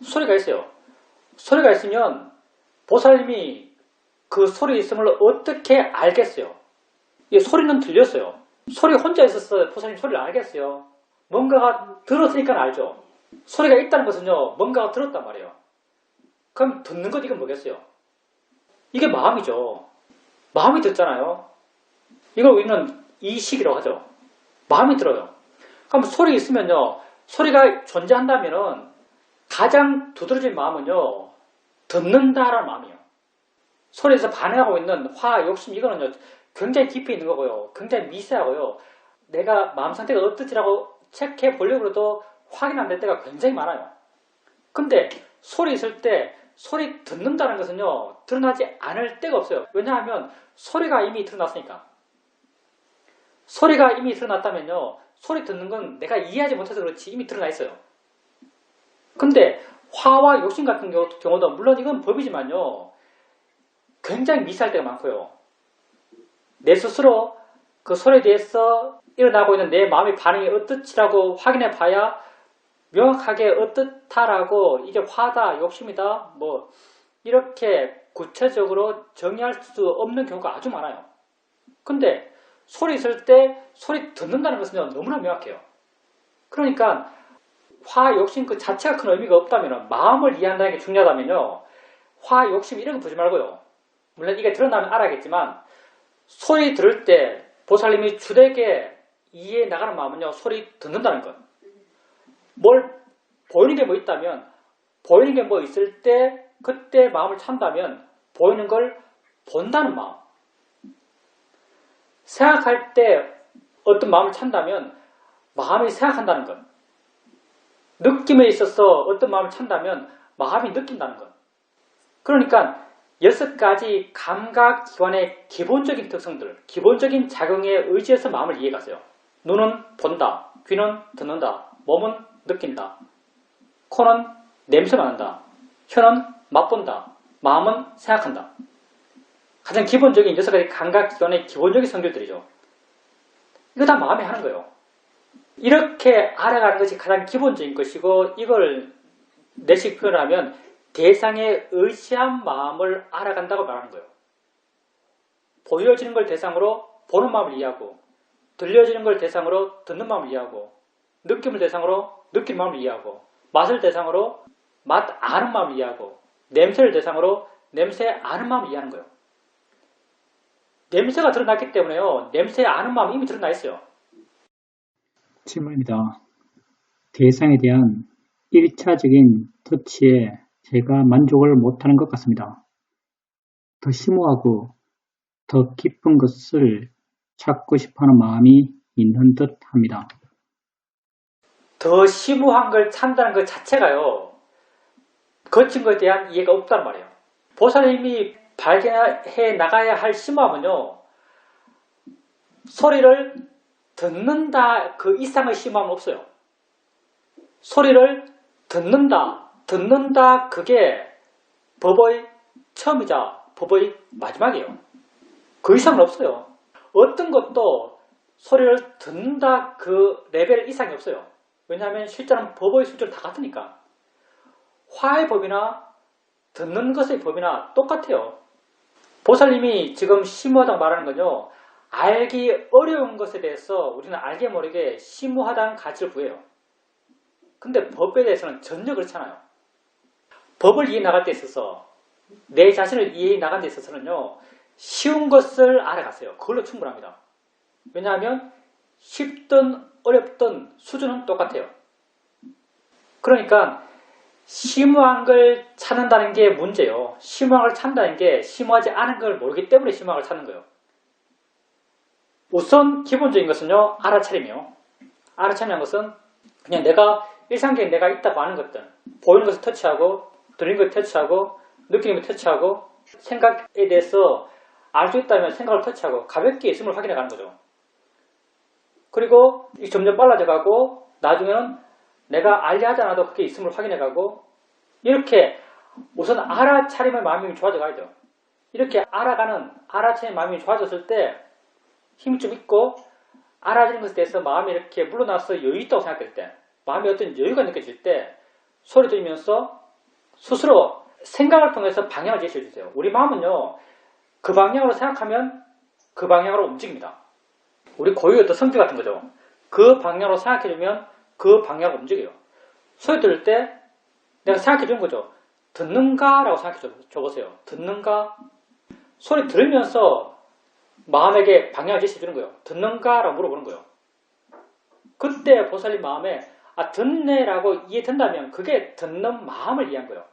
소리가 있어요. 소리가 있으면 보살님이 그 소리 있음을 어떻게 알겠어요? 이 소리는 들렸어요. 소리 혼자 있었어 보살님 소리를 알겠어요. 뭔가가 들었으니까 알죠. 소리가 있다는 것은요, 뭔가가 들었단 말이에요. 그럼 듣는 것 이건 뭐겠어요? 이게 마음이죠. 마음이 듣잖아요. 이걸 우리는 이식이라고 하죠. 마음이 들어요. 그럼 소리 있으면요, 소리가 존재한다면은 가장 두드러진 마음은요, 듣는다라는 마음이에요. 소리에서 반응하고 있는 화, 욕심 이거는요, 굉장히 깊이 있는 거고요. 굉장히 미세하고요. 내가 마음 상태가 어떻지라고 체크해 보려고 해도 확인 안 될 때가 굉장히 많아요. 근데 소리 있을 때 소리 듣는다는 것은요, 드러나지 않을 때가 없어요. 왜냐하면 소리가 이미 드러났으니까. 소리가 이미 드러났다면요, 소리 듣는 건 내가 이해하지 못해서 그렇지 이미 드러나 있어요. 근데 화와 욕심 같은 경우도 물론 이건 법이지만요, 굉장히 미세할 때가 많고요. 내 스스로 그 소리에 대해서 일어나고 있는 내 마음의 반응이 어떻지라고 확인해 봐야 명확하게 어떻다라고 이게 화다, 욕심이다, 뭐 이렇게 구체적으로 정의할 수 없는 경우가 아주 많아요. 근데 소리 있을 때 소리 듣는다는 것은 너무나 명확해요. 그러니까 화, 욕심 그 자체가 큰 의미가 없다면 마음을 이해한다는 게 중요하다면요. 화, 욕심 이런 거 보지 말고요. 물론 이게 드러나면 알아야겠지만 소리 들을 때 보살님이 주되게 이해해 나가는 마음은요. 소리 듣는다는 것. 뭘 보이는 게 뭐 있다면 보이는 게 뭐 있을 때 그때 마음을 찬다면 보이는 걸 본다는 마음. 생각할 때 어떤 마음을 찬다면 마음이 생각한다는 것. 느낌에 있어서 어떤 마음을 찬다면 마음이 느낀다는 것. 그러니까 6가지 감각기관의 기본적인 특성들, 기본적인 작용에 의지해서 마음을 이해가세요. 눈은 본다, 귀는 듣는다, 몸은 느낀다, 코는 냄새 맡는다, 혀는 맛본다, 마음은 생각한다. 가장 기본적인 6가지 감각기관의 기본적인 성질들이죠. 이거 다 마음이 하는 거예요. 이렇게 알아가는 것이 가장 기본적인 것이고 이걸 내식 표현하면 대상에 의지한 마음을 알아간다고 말하는 거예요. 보여지는 걸 대상으로 보는 마음을 이해하고 들려지는 걸 대상으로 듣는 마음을 이해하고 느낌을 대상으로 느끼는 마음을 이해하고 맛을 대상으로 맛 아는 마음을 이해하고 냄새를 대상으로 냄새 아는 마음을 이해하는 거예요. 냄새가 드러났기 때문에요. 냄새 아는 마음이 이미 드러나 있어요.
질문입니다. 대상에 대한 1차적인 터치에 제가 만족을 못하는 것 같습니다. 더 심오하고 더 깊은 것을 찾고 싶어하는 마음이 있는 듯 합니다.
더 심오한 걸 찬다는 것 자체가요. 거친 것에 대한 이해가 없단 말이에요. 보살님이 발견해 나가야 할 심오함은요. 소리를 듣는다 그 이상의 심오함은 없어요. 소리를 듣는다 그게 법의 처음이자 법의 마지막이에요. 그 이상은 없어요. 어떤 것도 소리를 듣는다 그 레벨 이상이 없어요. 왜냐하면 실제로는 법의 수준은 다 같으니까. 화의 법이나 듣는 것의 법이나 똑같아요. 보살님이 지금 심오하다고 말하는 건요. 알기 어려운 것에 대해서 우리는 알게 모르게 심오하다는 가치를 부여해요. 근데 법에 대해서는 전혀 그렇지 않아요. 법을 이해 나갈 때 있어서 내 자신을 이해 나가는 데 있어서는요. 쉬운 것을 알아가세요. 그걸로 충분합니다. 왜냐하면 쉽든 어렵든 수준은 똑같아요. 그러니까 심오한 걸 찾는다는 게 문제예요. 심오한 걸 찾는다는 게 심오하지 않은 걸 모르기 때문에 심오한 걸 찾는 거예요. 우선 기본적인 것은요, 알아차림이요. 알아차림이라는 것은 그냥 내가 일상적인 내가 있다고 아는 것들, 보이는 것을 터치하고, 들리는 것을 터치하고, 느끼는 것을 터치하고, 생각에 대해서 알 수 있다면 생각을 터치하고 가볍게 있음을 확인해 가는 거죠. 그리고 점점 빨라져 가고 나중에는 내가 알려 하지 않아도 그게 있음을 확인해 가고, 이렇게 우선 알아차림의 마음이 좋아져 가야죠. 이렇게 알아차림의 마음이 좋아졌을 때 힘이 좀 있고, 알아지는 것에 대해서 마음이 이렇게 물러나서 여유 있다고 생각할 때, 마음에 어떤 여유가 느껴질 때 소리 들으면서 스스로 생각을 통해서 방향을 제시해 주세요. 우리 마음은요, 그 방향으로 생각하면 그 방향으로 움직입니다. 우리 고유의 어떤 성질 같은 거죠. 그 방향으로 생각해주면 그 방향으로 움직여요. 소리 들을 때 내가 생각해 주는 거죠. 듣는가? 라고 생각해 줘보세요. 듣는가? 소리 들으면서 마음에게 방향을 제시해 주는 거예요. 듣는가? 라고 물어보는 거예요. 그때 보살님 마음에 듣네 라고 이해된다면 그게 듣는 마음을 이해한 거예요.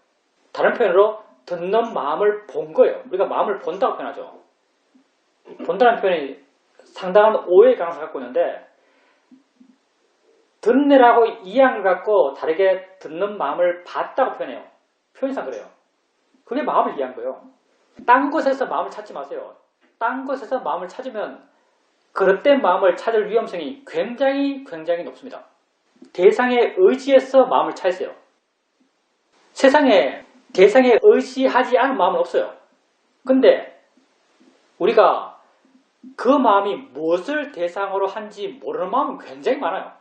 다른 표현으로 듣는 마음을 본 거예요. 우리가 마음을 본다고 표현하죠. 본다는 표현이 상당한 오해의 가능성을 갖고 있는데, 듣네라고 이해한 걸 갖고 다르게 듣는 마음을 봤다고 표현해요. 표현상 그래요. 그게 마음을 이해한 거예요. 딴 곳에서 마음을 찾지 마세요. 딴 곳에서 마음을 찾으면 그릇된 마음을 찾을 위험성이 굉장히 높습니다. 대상에 의지해서 마음을 찾으세요. 세상에 대상에 의지하지 않은 마음은 없어요. 근데 우리가 그 마음이 무엇을 대상으로 한지 모르는 마음은 굉장히 많아요.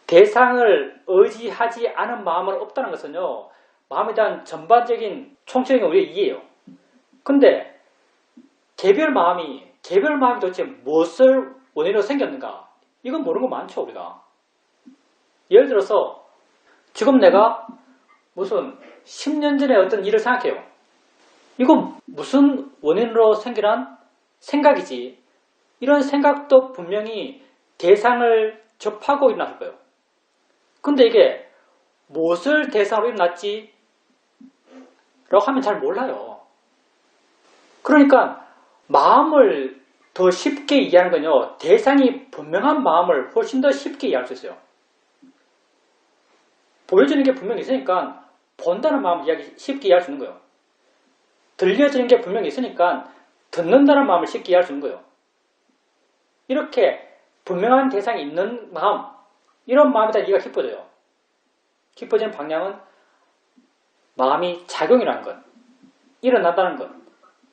대상을 의지하지 않은 마음은 없다는 것은요, 마음에 대한 전반적인 총체적인 우리의 이해예요. 근데 개별 마음이 도대체 무엇을 원인으로 생겼는가? 이건 모르는 거 많죠, 우리가. 예를 들어서 지금 내가 무슨 10년 전에 어떤 일을 생각해요. 이건 무슨 원인으로 생겨난 생각이지. 이런 생각도 분명히 대상을 접하고 일어났을 거예요. 근데 이게 무엇을 대상으로 일어났지? 라고 하면 잘 몰라요. 그러니까 마음을 더 쉽게 이해하는 건요, 대상이 분명한 마음을 훨씬 더 쉽게 이해할 수 있어요. 보여지는 게 분명히 있으니까 본다는 마음을 쉽게 이해할 수 있는 거예요. 들려지는 게 분명히 있으니까 듣는다는 마음을 쉽게 이해할 수 있는 거예요. 이렇게 분명한 대상이 있는 마음, 이런 마음에 대한 이해가 깊어져요. 깊어지는 방향은 마음이 작용이라는 것, 일어난다는 것,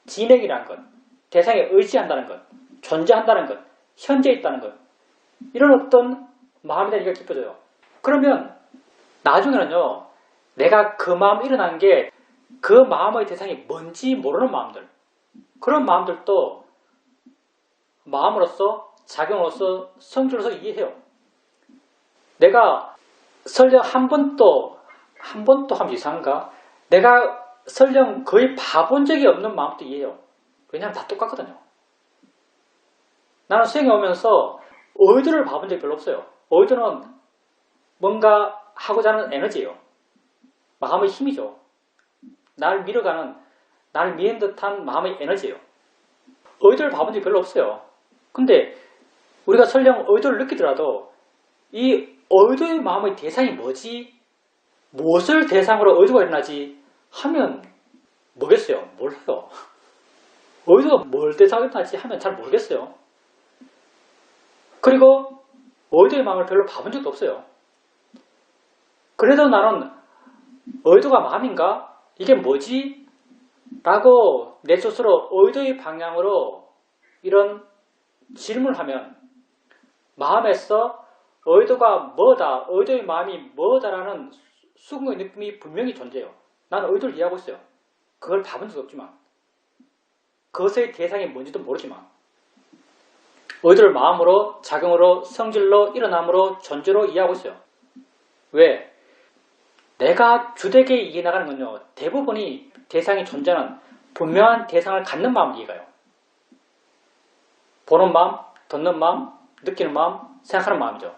진행이라는 것, 대상에 의지한다는 것, 존재한다는 것, 현재 있다는 것, 이런 어떤 마음에 대한 이해가 깊어져요. 그러면 나중에는요, 내가 그 마음 일어난 게 그 마음의 대상이 뭔지 모르는 마음들, 그런 마음들도 마음으로서, 작용으로서, 성질로서 이해해요. 내가 설령 한 번도 하면 이상한가? 내가 설령 거의 봐본 적이 없는 마음도 이해해요. 왜냐하면 다 똑같거든요. 나는 수행해 오면서 의도를 봐본 적이 별로 없어요. 의도는 뭔가 하고자 하는 에너지예요. 마음의 힘이죠. 나를 밀어가는, 나를 미는 듯한 마음의 에너지예요. 의도를 봐본 적이 별로 없어요. 근데 우리가 설령 의도를 느끼더라도 이 의도의 마음의 대상이 뭐지? 무엇을 대상으로 의도가 일어나지? 하면 뭐겠어요? 몰라요. 의도가 뭘 대상으로 일어나지? 하면 잘 모르겠어요. 그리고 의도의 마음을 별로 봐본 적도 없어요. 그래도 나는 의도가 마음인가? 이게 뭐지? 라고 내 스스로 의도의 방향으로 이런 질문을 하면 마음에서 의도가 뭐다, 의도의 마음이 뭐다라는 수긍의 느낌이 분명히 존재해요. 나는 의도를 이해하고 있어요. 그걸 봐본 적 없지만, 그것의 대상이 뭔지도 모르지만, 의도를 마음으로, 작용으로, 성질로, 일어남으로, 존재로 이해하고 있어요. 왜? 내가 주되게 이해나가는 건요, 대부분이 대상이 존재하는 분명한 대상을 갖는 마음을 이해가요. 보는 마음, 듣는 마음, 느끼는 마음, 생각하는 마음이죠.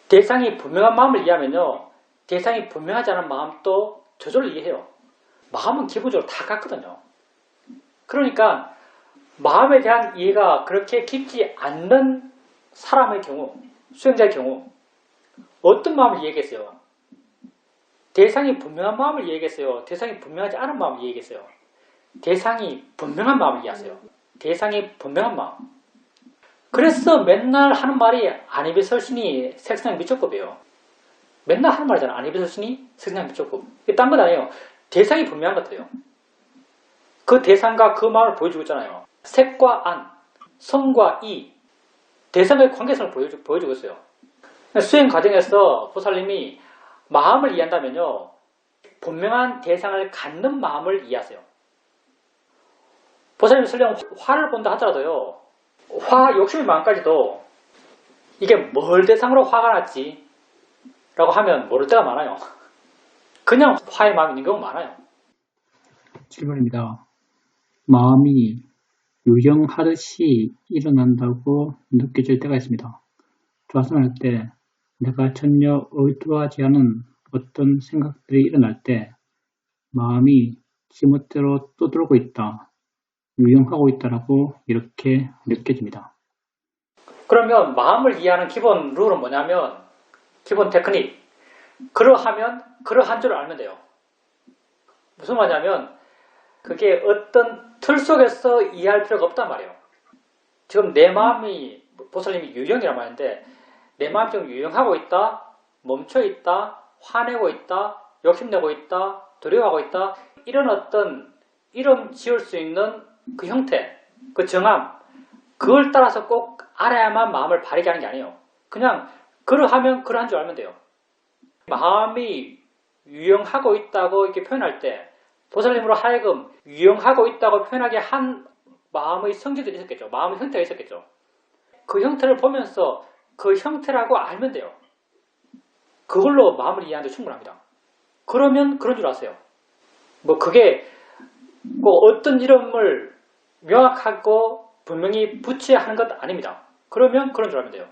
대상이 분명한 마음을 이해하면요, 대상이 분명하지 않은 마음도 저절로 이해해요. 마음은 기본적으로 다 같거든요. 그러니까 마음에 대한 이해가 그렇게 깊지 않는 사람의 경우, 수행자의 경우 어떤 마음을 이해하겠어요? 대상이 분명한 마음을 이해하겠어요? 대상이 분명하지 않은 마음을 이해하겠어요? 대상이 분명한 마음을 이해하세요. 대상이 분명한 마음. 그래서 맨날 하는 말이 아니비설신이 색상 미적급이에요. 맨날 하는 말이잖아. 아니비설신이 색상 미적급. 이게 딴 건 아니에요. 대상이 분명한 것들이에요. 그 대상과 그 마음을 보여주고 있잖아요. 색과 안, 성과 이, 대상의 관계성을 보여주고 있어요. 수행 과정에서 보살님이 마음을 이해한다면요, 분명한 대상을 갖는 마음을 이해하세요. 보살님이 설령 화를 본다 하더라도요, 화 욕심의 마음까지도 이게 뭘 대상으로 화가 났지? 라고 하면 모를 때가 많아요. 그냥 화의 마음이 있는 경우가 많아요.
질문입니다. 마음이 유정하듯이 일어난다고 느껴질 때가 있습니다. 좌선할 때 내가 전혀 의도하지 않은 어떤 생각들이 일어날 때 마음이 지멋대로 떠들고 있다, 유영하고 있다라고 이렇게 느껴집니다.
그러면 마음을 이해하는 기본 룰은 뭐냐면, 기본 테크닉, 그러하면 그러한 줄 알면 돼요. 무슨 말이냐면 그게 어떤 틀 속에서 이해할 필요가 없단 말이에요. 지금 내 마음이, 보살님이 유영이란 말인데, 내 마음이 지금 유영하고 있다, 멈춰있다, 화내고 있다, 욕심내고 있다, 두려워하고 있다, 이런 어떤 이름 지을 수 있는 그 형태, 그 정함, 그걸 따라서 꼭 알아야만 마음을 바르게 하는 게 아니에요. 그냥 그러하면 그러한 줄 알면 돼요. 마음이 유영하고 있다고 이렇게 표현할 때 보살님으로 하여금 유영하고 있다고 표현하게 한 마음의 성질들이 있었겠죠. 마음의 형태가 있었겠죠. 그 형태를 보면서 그 형태라고 알면 돼요. 그걸로 마음을 이해하는데 충분합니다. 그러면 그런 줄 아세요. 뭐 그게 꼭 어떤 이름을 명확하고 분명히 붙여야 하는 것 아닙니다. 그러면 그런 줄 알면 돼요.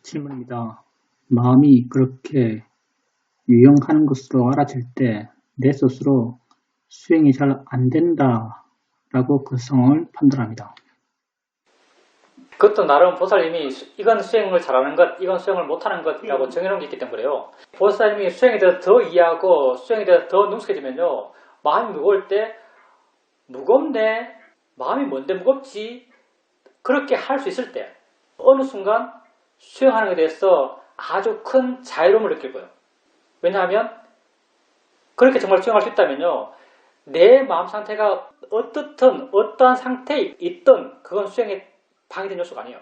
질문입니다. 마음이 그렇게 유영하는 것으로 알아질 때 내 스스로 수행이 잘 안 된다라고 그 상황을 판단합니다.
그것도 나름 보살님이 이건 수행을 잘하는 것, 이건 수행을 못하는 것이라고 정해놓은 게 있기 때문에 그래요. 보살님이 수행에 대해서 더 이해하고 수행에 대해서 더 능숙해지면요, 마음이 무거울 때 무겁네, 마음이 뭔데 무겁지, 그렇게 할 수 있을 때 어느 순간 수행하는 것에 대해서 아주 큰 자유로움을 느낄 거예요. 왜냐하면 그렇게 정말 수행할 수 있다면요, 내 마음 상태가 어떻든 어떠한 상태에 있든 그건 수행에 방해된 요소가 아니에요.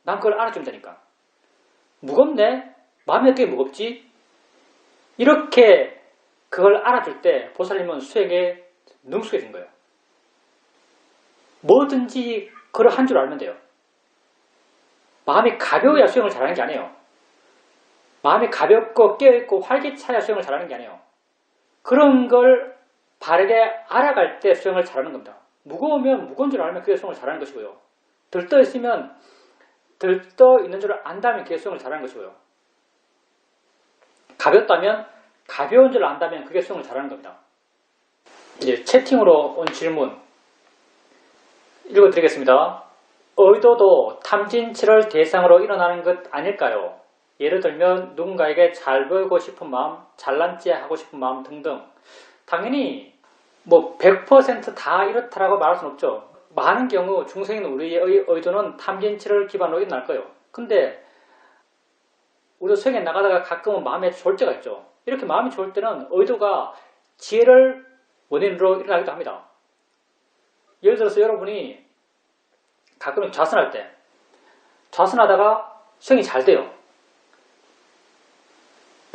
난 그걸 알아주면 되니까. 무겁네? 마음이 어떻게 무겁지? 이렇게 그걸 알아줄 때 보살님은 수행에 능숙해진 거예요. 뭐든지 그러한 줄 알면 돼요. 마음이 가벼워야 수행을 잘하는 게 아니에요. 마음이 가볍고 깨어있고 활기차야 수행을 잘하는 게 아니에요. 그런 걸 바르게 알아갈 때 수행을 잘하는 겁니다. 무거우면 무거운 줄 알면 그게 수행을 잘하는 것이고요. 들떠 있으면 들떠 있는 줄 안다면 그게 수행을 잘하는 것이고요. 가볍다면 가벼운 줄 안다면 그게 수행을 잘하는 겁니다. 이제 채팅으로 온 질문 읽어드리겠습니다. 의도도 탐진치를 대상으로 일어나는 것 아닐까요? 예를 들면 누군가에게 잘 보이고 싶은 마음, 잘난 체 하고 싶은 마음 등등. 당연히 뭐 100% 다 이렇다라고 말할 수는 없죠. 많은 경우 중생인 우리의 의도는 탐진치를 기반으로 일어날 거예요. 근데 우리도 수행에 나가다가 가끔은 마음에 좋을 때가 있죠. 이렇게 마음이 좋을 때는 의도가 지혜를 원인으로 일어나기도 합니다. 예를 들어서 여러분이 가끔 좌선할 때 좌선하다가 수행이 잘 돼요.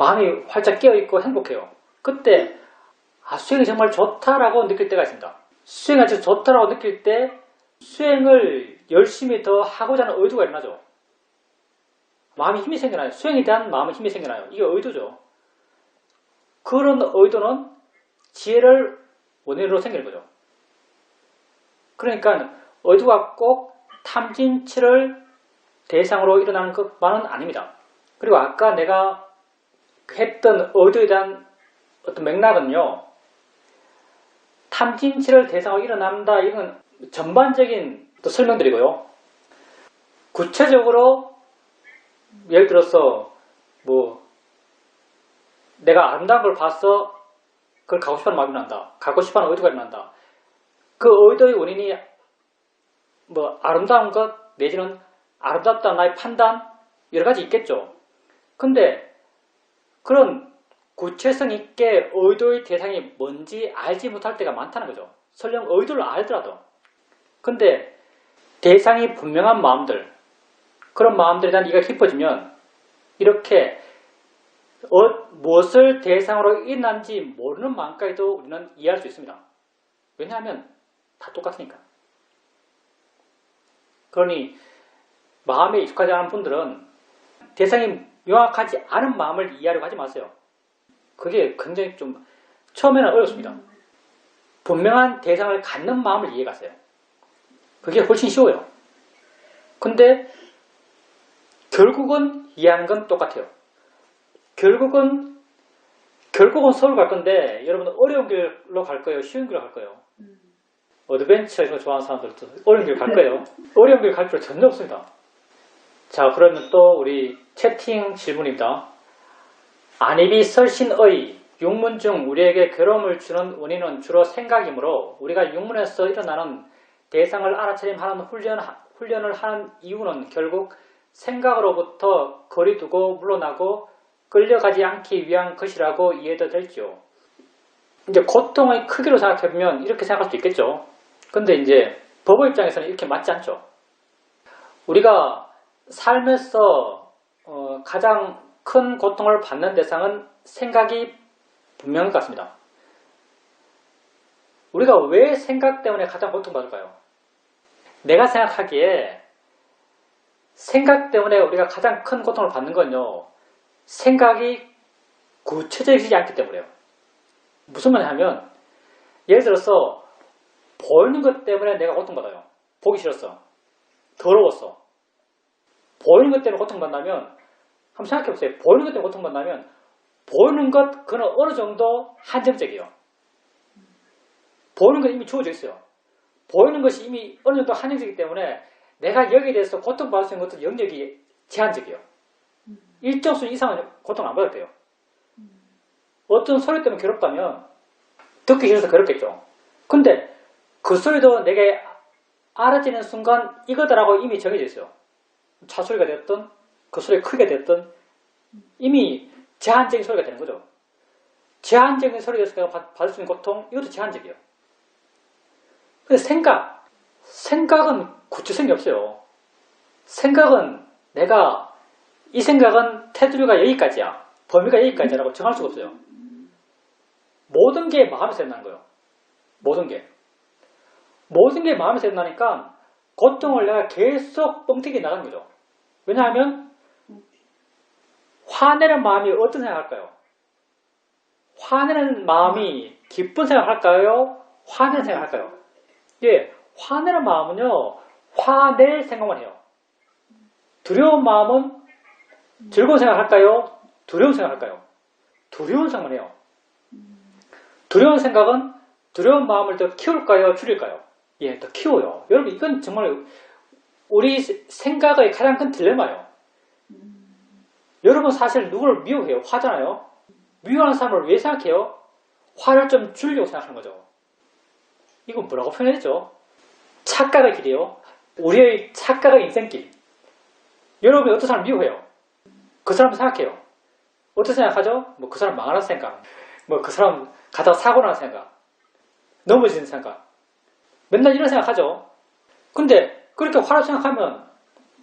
마음이 활짝 깨어있고 행복해요. 그때 수행이 정말 좋다라고 느낄 때가 있습니다. 수행이 아주 좋다라고 느낄 때 수행을 열심히 더 하고자 하는 의도가 일어나죠. 마음이 힘이 생겨나요. 수행에 대한 마음의 힘이 생겨나요. 이게 의도죠. 그런 의도는 지혜를 원인으로 생기는 거죠. 그러니까 의도가 꼭 탐진치를 대상으로 일어나는 것만은 아닙니다. 그리고 아까 내가 했던 의도에 대한 어떤 맥락은요, 탐진치를 대상으로 일어난다, 이건 전반적인 또 설명드리고요. 구체적으로 예를 들어서 뭐 내가 아름다운 걸 봤어. 그걸 가고 싶어하는 마음이 난다. 가고 싶어하는 의도가 일어난다. 그 의도의 원인이 뭐 아름다운 것 내지는 아름답다는 나의 판단 여러 가지 있겠죠. 근데 그런 구체성 있게 의도의 대상이 뭔지 알지 못할 때가 많다는 거죠. 설령 의도를 알더라도. 근데 대상이 분명한 마음들, 그런 마음들에 대한 이해가 깊어지면 이렇게 무엇을 대상으로 일어난지 모르는 마음까지도 우리는 이해할 수 있습니다. 왜냐하면 다 똑같으니까. 그러니 마음에 익숙하지 않은 분들은 대상이 명확하지 않은 마음을 이해하려고 하지 마세요. 그게 굉장히 좀 처음에는 어렵습니다. 분명한 대상을 갖는 마음을 이해가세요. 그게 훨씬 쉬워요. 근데 결국은 이해하는 건 똑같아요. 결국은 서울 갈 건데 여러분은 어려운 길로 갈 거예요? 쉬운 길로 갈 거예요? 어드벤처 이런 거 좋아하는 사람들도 어려운 길 갈 거예요? 어려운 길 갈 필요 전혀 없습니다. 자, 그러면 또 우리 채팅 질문입니다. 안입이 설신의 육문 중 우리에게 괴로움을 주는 원인은 주로 생각이므로 우리가 육문에서 일어나는 대상을 알아차림하는 훈련을 하는 이유는 결국 생각으로부터 거리두고 물러나고 끌려가지 않기 위한 것이라고 이해도 될지요. 이제 고통의 크기로 생각해보면 이렇게 생각할 수도 있겠죠. 근데 이제 법의 입장에서는 이렇게 맞지 않죠. 우리가 삶에서 가장 큰 고통을 받는 대상은 생각이 분명한 것 같습니다. 우리가 왜 생각 때문에 가장 고통받을까요? 내가 생각하기에 생각 때문에 우리가 가장 큰 고통을 받는 건요. 생각이 구체적이지 않기 때문에요. 무슨 말이냐면 예를 들어서 보이는 것 때문에 내가 고통받아요. 보기 싫었어. 더러웠어. 보이는 것 때문에 고통받는다면 한번 생각해보세요. 보이는 것 때문에 고통받는다면 보이는 것 그는 어느 정도 한정적이에요. 보이는 건 이미 주어져 있어요. 보이는 것이 이미 어느 정도 한정적이기 때문에 내가 여기에 대해서 고통받을 수 있는 것도 영역이 제한적이에요. 일정 수준 이상은 고통을 안 받을 때요. 어떤 소리 때문에 괴롭다면 듣기 싫어서 괴롭겠죠. 근데 그 소리도 내게 알아지는 순간 이거다라고 이미 정해져 있어요. 차 소리가 됐든 그 소리가 크게 됐든 이미 제한적인 소리가 되는 거죠. 제한적인 소리에서 내가 받을 수 있는 고통 이것도 제한적이에요. 근데 생각은 구체성이 없어요. 생각은 내가 이 생각은 테두리가 여기까지야. 범위가 여기까지라고 정할 수가 없어요. 모든 게 마음에서 일어나는 거예요. 모든 게 마음에서 일어나니까 고통을 내가 계속 뻥튀기 나가는 거죠. 왜냐하면 화내는 마음이 어떤 생각할까요? 화내는 마음이 기쁜 생각할까요? 화내는 생각할까요? 예, 화내는 마음은요. 화낼 생각만 해요. 두려운 마음은 즐거운 생각할까요? 두려운 생각할까요? 두려운 생각만 해요. 두려운 생각은 두려운 마음을 더 키울까요? 줄일까요? 예, 더 키워요. 여러분 이건 정말 우리 생각의 가장 큰 딜레마예요. 여러분 사실 누구를 미워해요? 화잖아요. 미워하는 사람을 왜 생각해요? 화를 좀 줄이려고 생각하는 거죠. 이건 뭐라고 표현했죠? 착각의 길이에요. 우리의 착각의 인생길. 여러분이 어떤 사람을 미워해요? 그 사람을 생각해요. 어떻게 생각하죠? 뭐 그 사람 망하는 생각, 뭐 그 사람 가다가 사고 나는 생각, 넘어지는 생각. 맨날 이런 생각하죠. 근데 그렇게 화를 생각하면,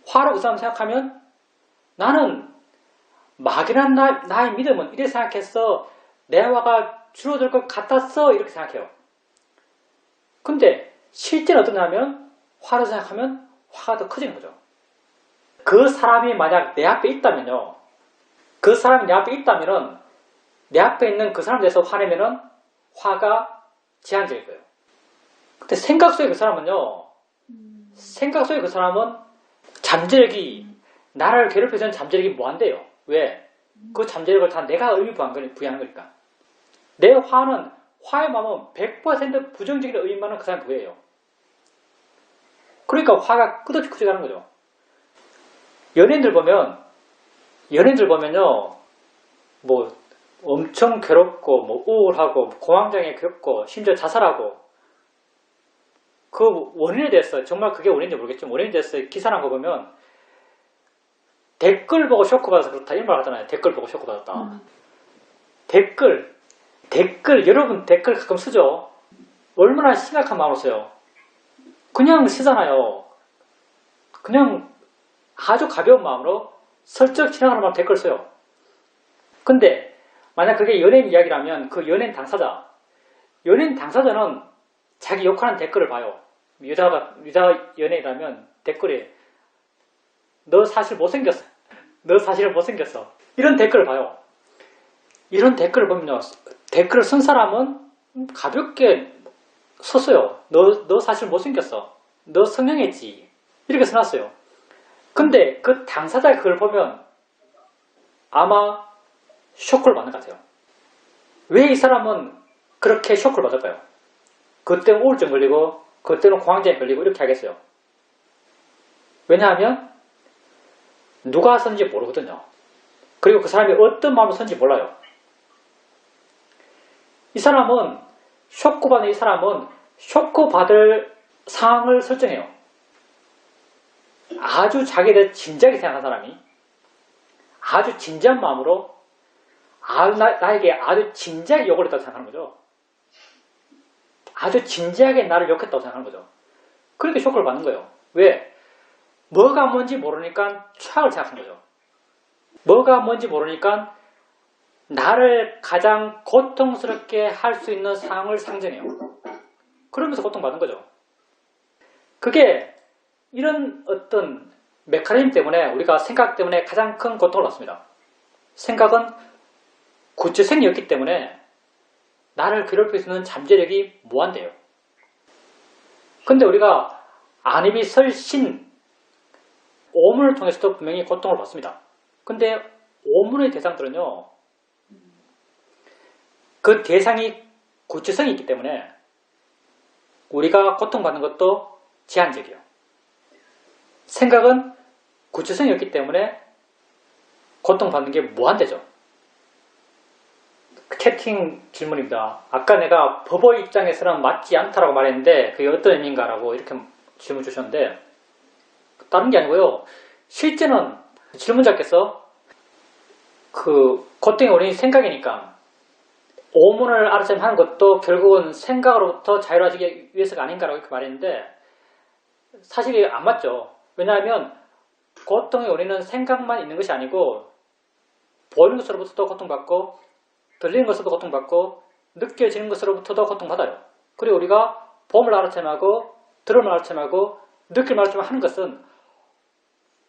화를 그 사람 생각하면 나는 막연한 나의 믿음은 이렇게 생각했어. 내 화가 줄어들 것 같았어. 이렇게 생각해요. 근데 실제는 어떠냐면 화를 생각하면 화가 더 커지는 거죠. 그 사람이 만약 내 앞에 있다면요. 그 사람이 내 앞에 있다면은 내 앞에 있는 그 사람에 대해서 화내면은 화가 제한적일 거예요. 근데 생각 속의 그 사람은요. 생각 속의 그 사람은 잠재력이 나를 괴롭혀주는 잠재력이 무한대요. 왜? 그 잠재력을 다 내가 의미 부여하는 거니까. 내 화의 마음은 100% 부정적인 의미만은 그 사람 부여해요. 그러니까 화가 끝없이 커져가는 거죠. 연예인들 보면요, 뭐 엄청 괴롭고 뭐 우울하고 공황장애 겪고 심지어 자살하고 그 원인에 대해서 정말 그게 원인인지 모르겠지만 원인에 대해서 기사 난 거 보면 댓글 보고 쇼크받아서 그렇다 이런 말 하잖아요. 댓글 보고 쇼크받았다. 댓글 여러분 댓글 가끔 쓰죠. 얼마나 심각한 마음으로 써요. 그냥 쓰잖아요. 그냥 아주 가벼운 마음으로 슬쩍 지나가는 마음 댓글 써요. 근데 만약 그게 연예인 이야기라면 그 연예인 당사자는 자기 욕하는 댓글을 봐요. 여자 연예인이라면 댓글에 너 사실 못생겼어. 너 사실은 못생겼어. 이런 댓글을 봐요. 이런 댓글을 보면요. 댓글을 쓴 사람은 가볍게 썼어요. 너 사실 못생겼어. 너 성형했지. 이렇게 써놨어요. 근데 그 당사자가 그걸 보면 아마 쇼크를 받는 것 같아요. 왜 이 사람은 그렇게 쇼크를 받을까요? 그때 우울증 걸리고 그때는 공황장애 걸리고 이렇게 하겠어요. 왜냐하면 누가 썼는지 모르거든요. 그리고 그 사람이 어떤 마음을 썼는지 몰라요. 이 사람은 쇼크받는 이 사람은 쇼크받을 상황을 설정해요. 아주 자기에 대해 진지하게 생각한 사람이 아주 진지한 마음으로 나에게 아주 진지하게 욕을 했다고 생각하는 거죠. 아주 진지하게 나를 욕했다고 생각하는 거죠. 그렇게 쇼크를 받는 거예요. 왜? 뭐가 뭔지 모르니까 최악을 생각하는 거죠. 뭐가 뭔지 모르니까 나를 가장 고통스럽게 할 수 있는 상황을 상정해요. 그러면서 고통받는 거죠. 그게 이런 어떤 메커니즘 때문에 우리가 생각 때문에 가장 큰 고통을 받습니다. 생각은 구체성이었기 때문에 나를 괴롭힐 수 있는 잠재력이 무한대요. 근데 우리가 안입이 설신 오문을 통해서도 분명히 고통을 받습니다. 근데 오문의 대상들은요, 그 대상이 구체성이 있기 때문에 우리가 고통받는 것도 제한적이에요. 생각은 구체성이 없기 때문에 고통받는 게 무한대죠. 채팅 질문입니다. 아까 내가 법의 입장에서는 맞지 않다라고 말했는데 그게 어떤 의미인가라고 이렇게 질문 주셨는데 다른 게 아니고요. 실제는 질문자께서 그 고통의 원인이 생각이니까 오문을 알아채면 하는 것도 결국은 생각으로부터 자유로워지기 위해서가 아닌가라고 이렇게 말했는데 사실이 안 맞죠. 왜냐하면 고통의 원인은 생각만 있는 것이 아니고 보이는 것으로부터도 고통받고 들리는 것으로도 고통받고 느껴지는 것으로부터도 고통받아요. 그리고 우리가 봄을 알아채하고 들음을 알아채하고 느낌을 알아채 하는 것은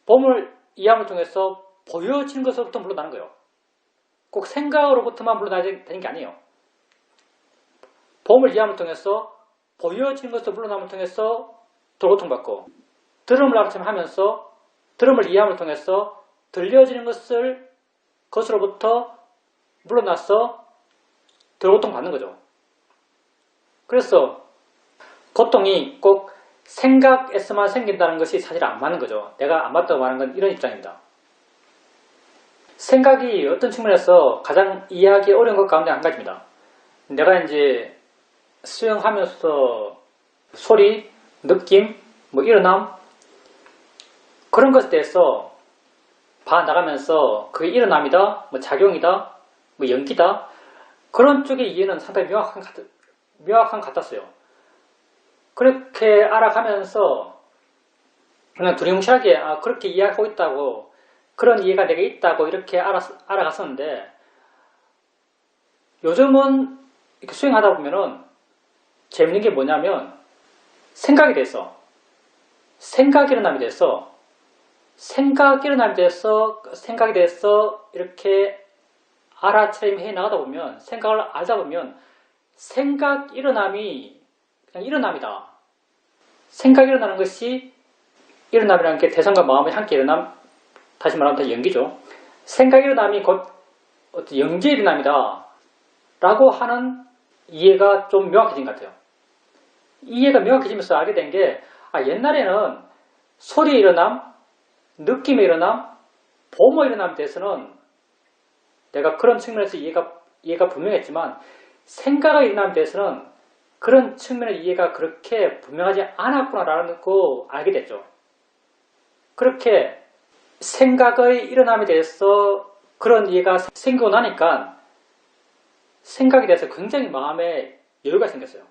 봄을 이해함을 통해서 보여지는 것으로부터 물러나는 거예요. 꼭 생각으로부터만 물러나야 되는 게 아니에요. 봄을 이해함을 통해서 보여지는 것으로 물러남을 통해서 더 고통받고 들음을 알아채하면서 들음을 이해함을 통해서 들려지는 것으로부터 물러나서 더 고통받는 거죠. 그래서 고통이 꼭 생각에서만 생긴다는 것이 사실 안 맞는 거죠. 내가 안 맞다고 말하는 건 이런 입장입니다. 생각이 어떤 측면에서 가장 이해하기 어려운 것 가운데 한 가지입니다. 내가 이제 수영하면서 소리, 느낌, 뭐 일어남 그런 것에 대해서 봐나가면서 그게 일어남이다, 뭐 작용이다, 뭐 연기다 그런 쪽의 이해는 상당히 명확한 것 같았어요. 그렇게 알아가면서 그냥 두리뭉실하게 그렇게 이해하고 있다고 그런 이해가 내게 있다고 이렇게 알아갔었는데 요즘은 이렇게 수행하다 보면은 재밌는 게 뭐냐면 생각이 돼서 생각이 일어남이 돼서 생각이 돼서 이렇게 알아차림해 나가다 보면 생각을 알다 보면 생각 일어남이 그냥 일어남이다. 생각이 일어나는 것이 일어남이라는 게 대상과 마음이 함께 일어남 다시 말하면 연기죠. 생각이 일어남이 곧 어떤 영지의 일어남이다 라고 하는 이해가 좀 명확해진 것 같아요. 이해가 명확해지면서 알게 된 게 옛날에는 소리의 일어남, 느낌의 일어남, 봄의 일어남에 대해서는 내가 그런 측면에서 이해가 분명했지만 생각의 일어남에 대해서는 그런 측면의 이해가 그렇게 분명하지 않았구나라는 거 알게 됐죠. 그렇게 생각의 일어남에 대해서 그런 이해가 생기고 나니까 생각에 대해서 굉장히 마음에 여유가 생겼어요.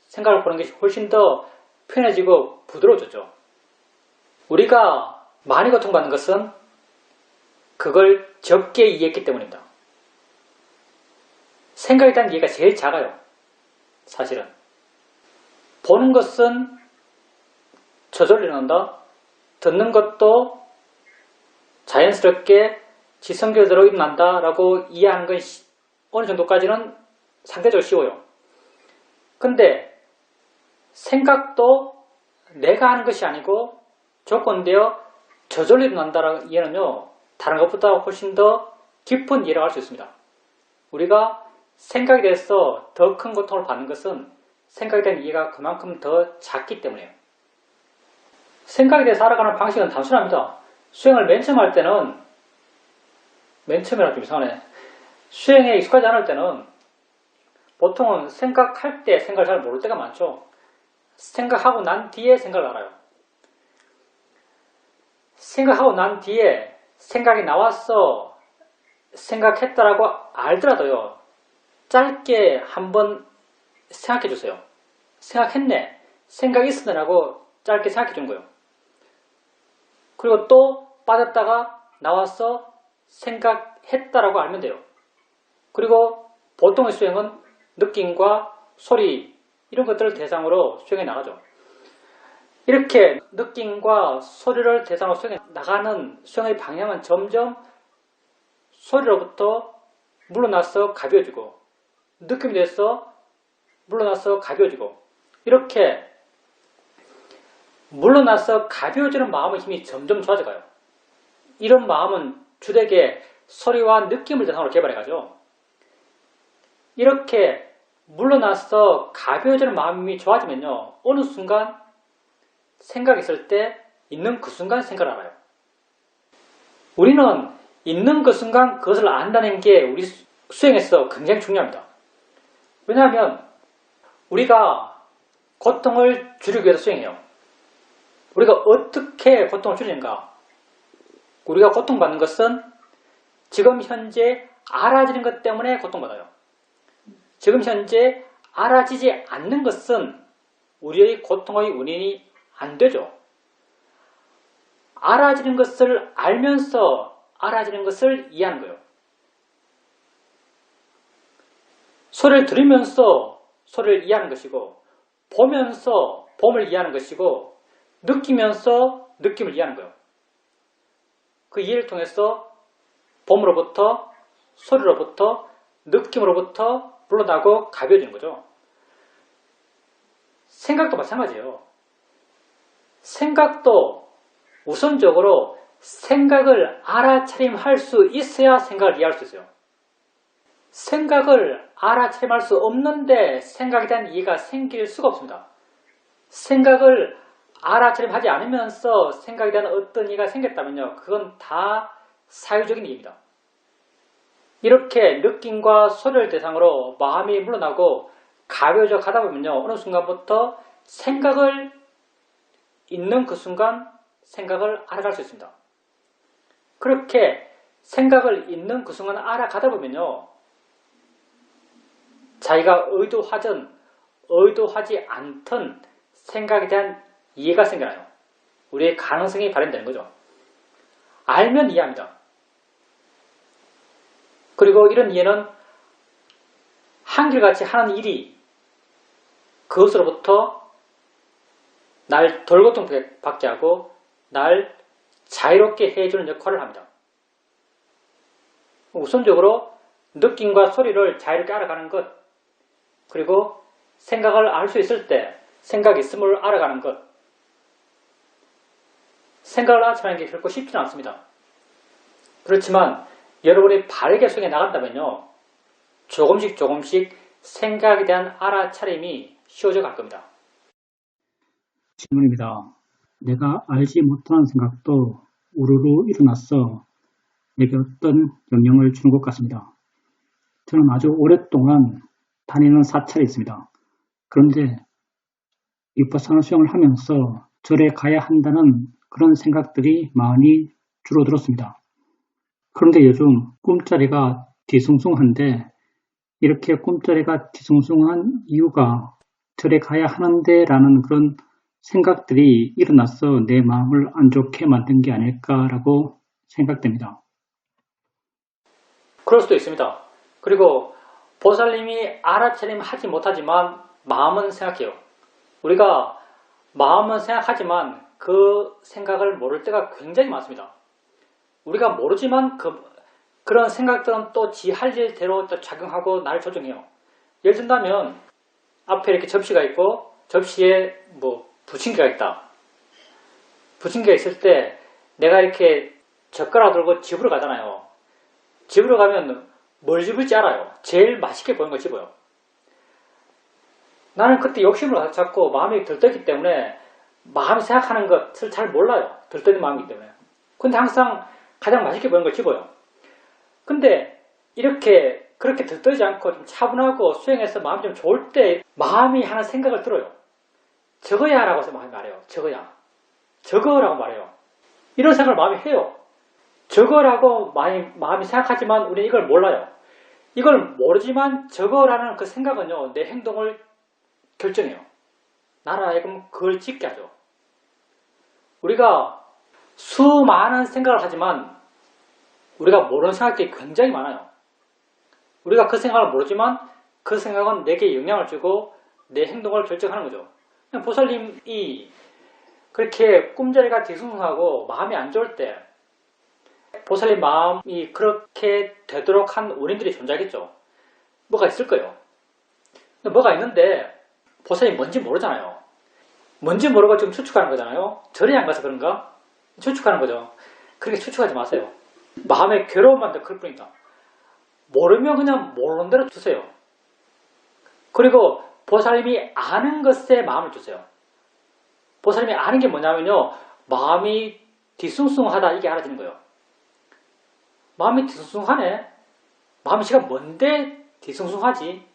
생각을 보는 것이 훨씬 더 편해지고 부드러워졌죠. 우리가 많이 고통받는 것은 그걸 적게 이해했기 때문입니다. 생각에 대한 이해가 제일 작아요. 사실은. 보는 것은 저절로 일어난다. 듣는 것도 자연스럽게 지성교대로 일어난다라고 이해하는 건 어느 정도까지는 상대적으로 쉬워요. 근데 생각도 내가 하는 것이 아니고 조건되어 저절로 일어난다라는 이해는요. 다른 것보다 훨씬 더 깊은 이해를 할 수 있습니다. 우리가 생각에 대해서 더 큰 고통을 받는 것은 생각에 대한 이해가 그만큼 더 작기 때문이에요. 생각에 대해서 알아가는 방식은 단순합니다. 수행을 맨 처음 할 때는 맨 처음이라 좀 이상하네. 수행에 익숙하지 않을 때는 보통은 생각할 때 생각을 잘 모를 때가 많죠. 생각하고 난 뒤에 생각을 알아요. 생각하고 난 뒤에 생각이 나왔어 생각했다라고 알더라도요. 짧게 한번 생각해 주세요. 생각했네. 생각이 있었네라고 짧게 생각해 주는 거예요. 그리고 또 빠졌다가 나와서 생각했다라고 알면 돼요. 그리고 보통의 수행은 느낌과 소리 이런 것들을 대상으로 수행해 나가죠. 이렇게 느낌과 소리를 대상으로 수행해 나가는 수행의 방향은 점점 소리로부터 물러나서 가벼워지고 느낌이 돼서 물러나서 가벼워지고 이렇게 물러나서 가벼워지는 마음의 힘이 점점 좋아져가요. 이런 마음은 주되게 소리와 느낌을 대상으로 개발해가죠. 이렇게 물러나서 가벼워지는 마음이 좋아지면요. 어느 순간 생각이 있을 때 있는 그 순간 생각을 알아요. 우리는 있는 그 순간 그것을 안다는 게 우리 수행에서 굉장히 중요합니다. 왜냐하면 우리가 고통을 줄이기 위해서 수행해요. 우리가 어떻게 고통을 줄이는가? 우리가 고통받는 것은 지금 현재 알아지는 것 때문에 고통받아요. 지금 현재 알아지지 않는 것은 우리의 고통의 원인이 안 되죠. 알아지는 것을 알면서 알아지는 것을 이해하는 거예요. 소리를 들으면서 소리를 이해하는 것이고 보면서 봄을 이해하는 것이고 느끼면서 느낌을 이해하는 거예요. 그 이해를 통해서 봄으로부터 소리로부터 느낌으로부터 물러나고 가벼워지는 거죠. 생각도 마찬가지예요. 생각도 우선적으로 생각을 알아차림할 수 있어야 생각을 이해할 수 있어요. 생각을 알아차림할 수 없는데 생각에 대한 이해가 생길 수가 없습니다. 생각을 알아차림하지 않으면서 생각에 대한 어떤 이해가 생겼다면요. 그건 다 사유적인 이해입니다. 이렇게 느낌과 소리를 대상으로 마음이 물러나고 가벼워져 가다 보면요. 어느 순간부터 생각을 있는 그 순간 생각을 알아갈 수 있습니다. 그렇게 생각을 있는 그 순간 알아가다 보면요. 자기가 의도하든 의도하지 않든 생각에 대한 이해가 생겨나요. 우리의 가능성이 발현되는 거죠. 알면 이해합니다. 그리고 이런 이해는 한결같이 하는 일이 그것으로부터 날 덜고통받게 하고 날 자유롭게 해주는 역할을 합니다. 우선적으로 느낌과 소리를 자유롭게 알아가는 것, 그리고 생각을 알 수 있을 때 생각이 있음을 알아가는 것. 생각을 알아차리는 게 결코 쉽지는 않습니다. 그렇지만 여러분이 바르게 수행해 나간다면요. 조금씩 생각에 대한 알아차림이 쉬워져 갈 겁니다.
질문입니다. 내가 알지 못하는 생각도 우르르 일어났어 내게 어떤 영향을 주는 것 같습니다. 저는 아주 오랫동안 다니는 사찰이 있습니다. 그런데 위파사나 수행을 하면서 절에 가야 한다는 그런 생각들이 많이 줄어들었습니다. 그런데 요즘 꿈자리가 뒤숭숭한데 이렇게 꿈자리가 뒤숭숭한 이유가 절에 가야 하는데 라는 그런 생각들이 일어나서 내 마음을 안 좋게 만든 게 아닐까라고 생각됩니다.
그럴 수도 있습니다. 그리고 보살님이 알아차림 하지 못하지만 마음은 생각해요. 우리가 마음은 생각하지만 그 생각을 모를 때가 굉장히 많습니다. 우리가 모르지만 그런 생각들은 또 지 할 일대로 또 작용하고 나를 조정해요. 예를 든다면 앞에 이렇게 접시가 있고 접시에 뭐 부침개가 있다. 부침개가 있을 때 내가 이렇게 젓가락 들고 집으로 가잖아요. 집으로 가면 뭘 집을지 알아요. 제일 맛있게 보이는 걸 집어요. 나는 그때 욕심을 잡고 마음이 들떴기 때문에 마음이 생각하는 것을 잘 몰라요. 들떠있는 마음이기 때문에. 근데 항상 가장 맛있게 보이는 걸 집어요. 근데 이렇게 그렇게 들떠있지 않고 좀 차분하고 수행해서 마음이 좀 좋을 때 마음이 하는 생각을 들어요. 저거야 라고 해서 마음이 말해요. 저거야. 저거라고 말해요. 이런 생각을 마음이 해요. 저거라고 마음이 생각하지만 우리는 이걸 몰라요. 이걸 모르지만 저거라는 그 생각은요, 내 행동을 결정해요. 나를 하여금 그걸 짓게 하죠. 우리가 수많은 생각을 하지만 우리가 모르는 생각들이 굉장히 많아요. 우리가 그 생각을 모르지만 그 생각은 내게 영향을 주고 내 행동을 결정하는 거죠. 그냥 보살님이 그렇게 꿈자리가 뒤숭숭하고 마음이 안 좋을 때 보살님 마음이 그렇게 되도록 한 원인들이 존재하겠죠. 뭐가 있을 거예요. 근데 뭐가 있는데 보살님 뭔지 모르잖아요. 뭔지 모르고 지금 추측하는 거잖아요. 절에 안 가서 그런가? 추측하는 거죠. 그렇게 추측하지 마세요. 마음의 괴로움만 더 클 뿐이다. 모르면 그냥 모르는 대로 두세요. 그리고 보살님이 아는 것에 마음을 두세요. 보살님이 아는 게 뭐냐면요. 마음이 뒤숭숭하다 이게 알아지는 거예요. 마음이 뒤숭숭하네? 마음씨가 뭔데 뒤숭숭하지?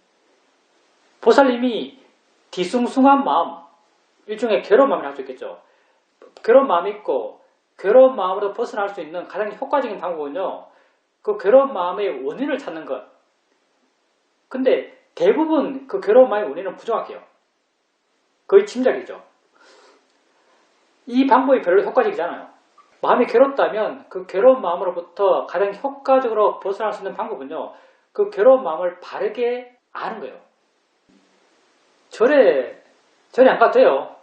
보살님이 뒤숭숭한 마음, 일종의 괴로운 마음을 할 수 있겠죠. 괴로운 마음이 있고 괴로운 마음으로 벗어날 수 있는 가장 효과적인 방법은요. 그 괴로운 마음의 원인을 찾는 것. 근데 대부분 그 괴로운 마음의 원인은 부정확해요. 거의 짐작이죠. 이 방법이 별로 효과적이잖아요. 마음이 괴롭다면 그 괴로운 마음으로부터 가장 효과적으로 벗어날 수 있는 방법은요. 그 괴로운 마음을 바르게 아는 거예요. 절에 안 가도 돼요.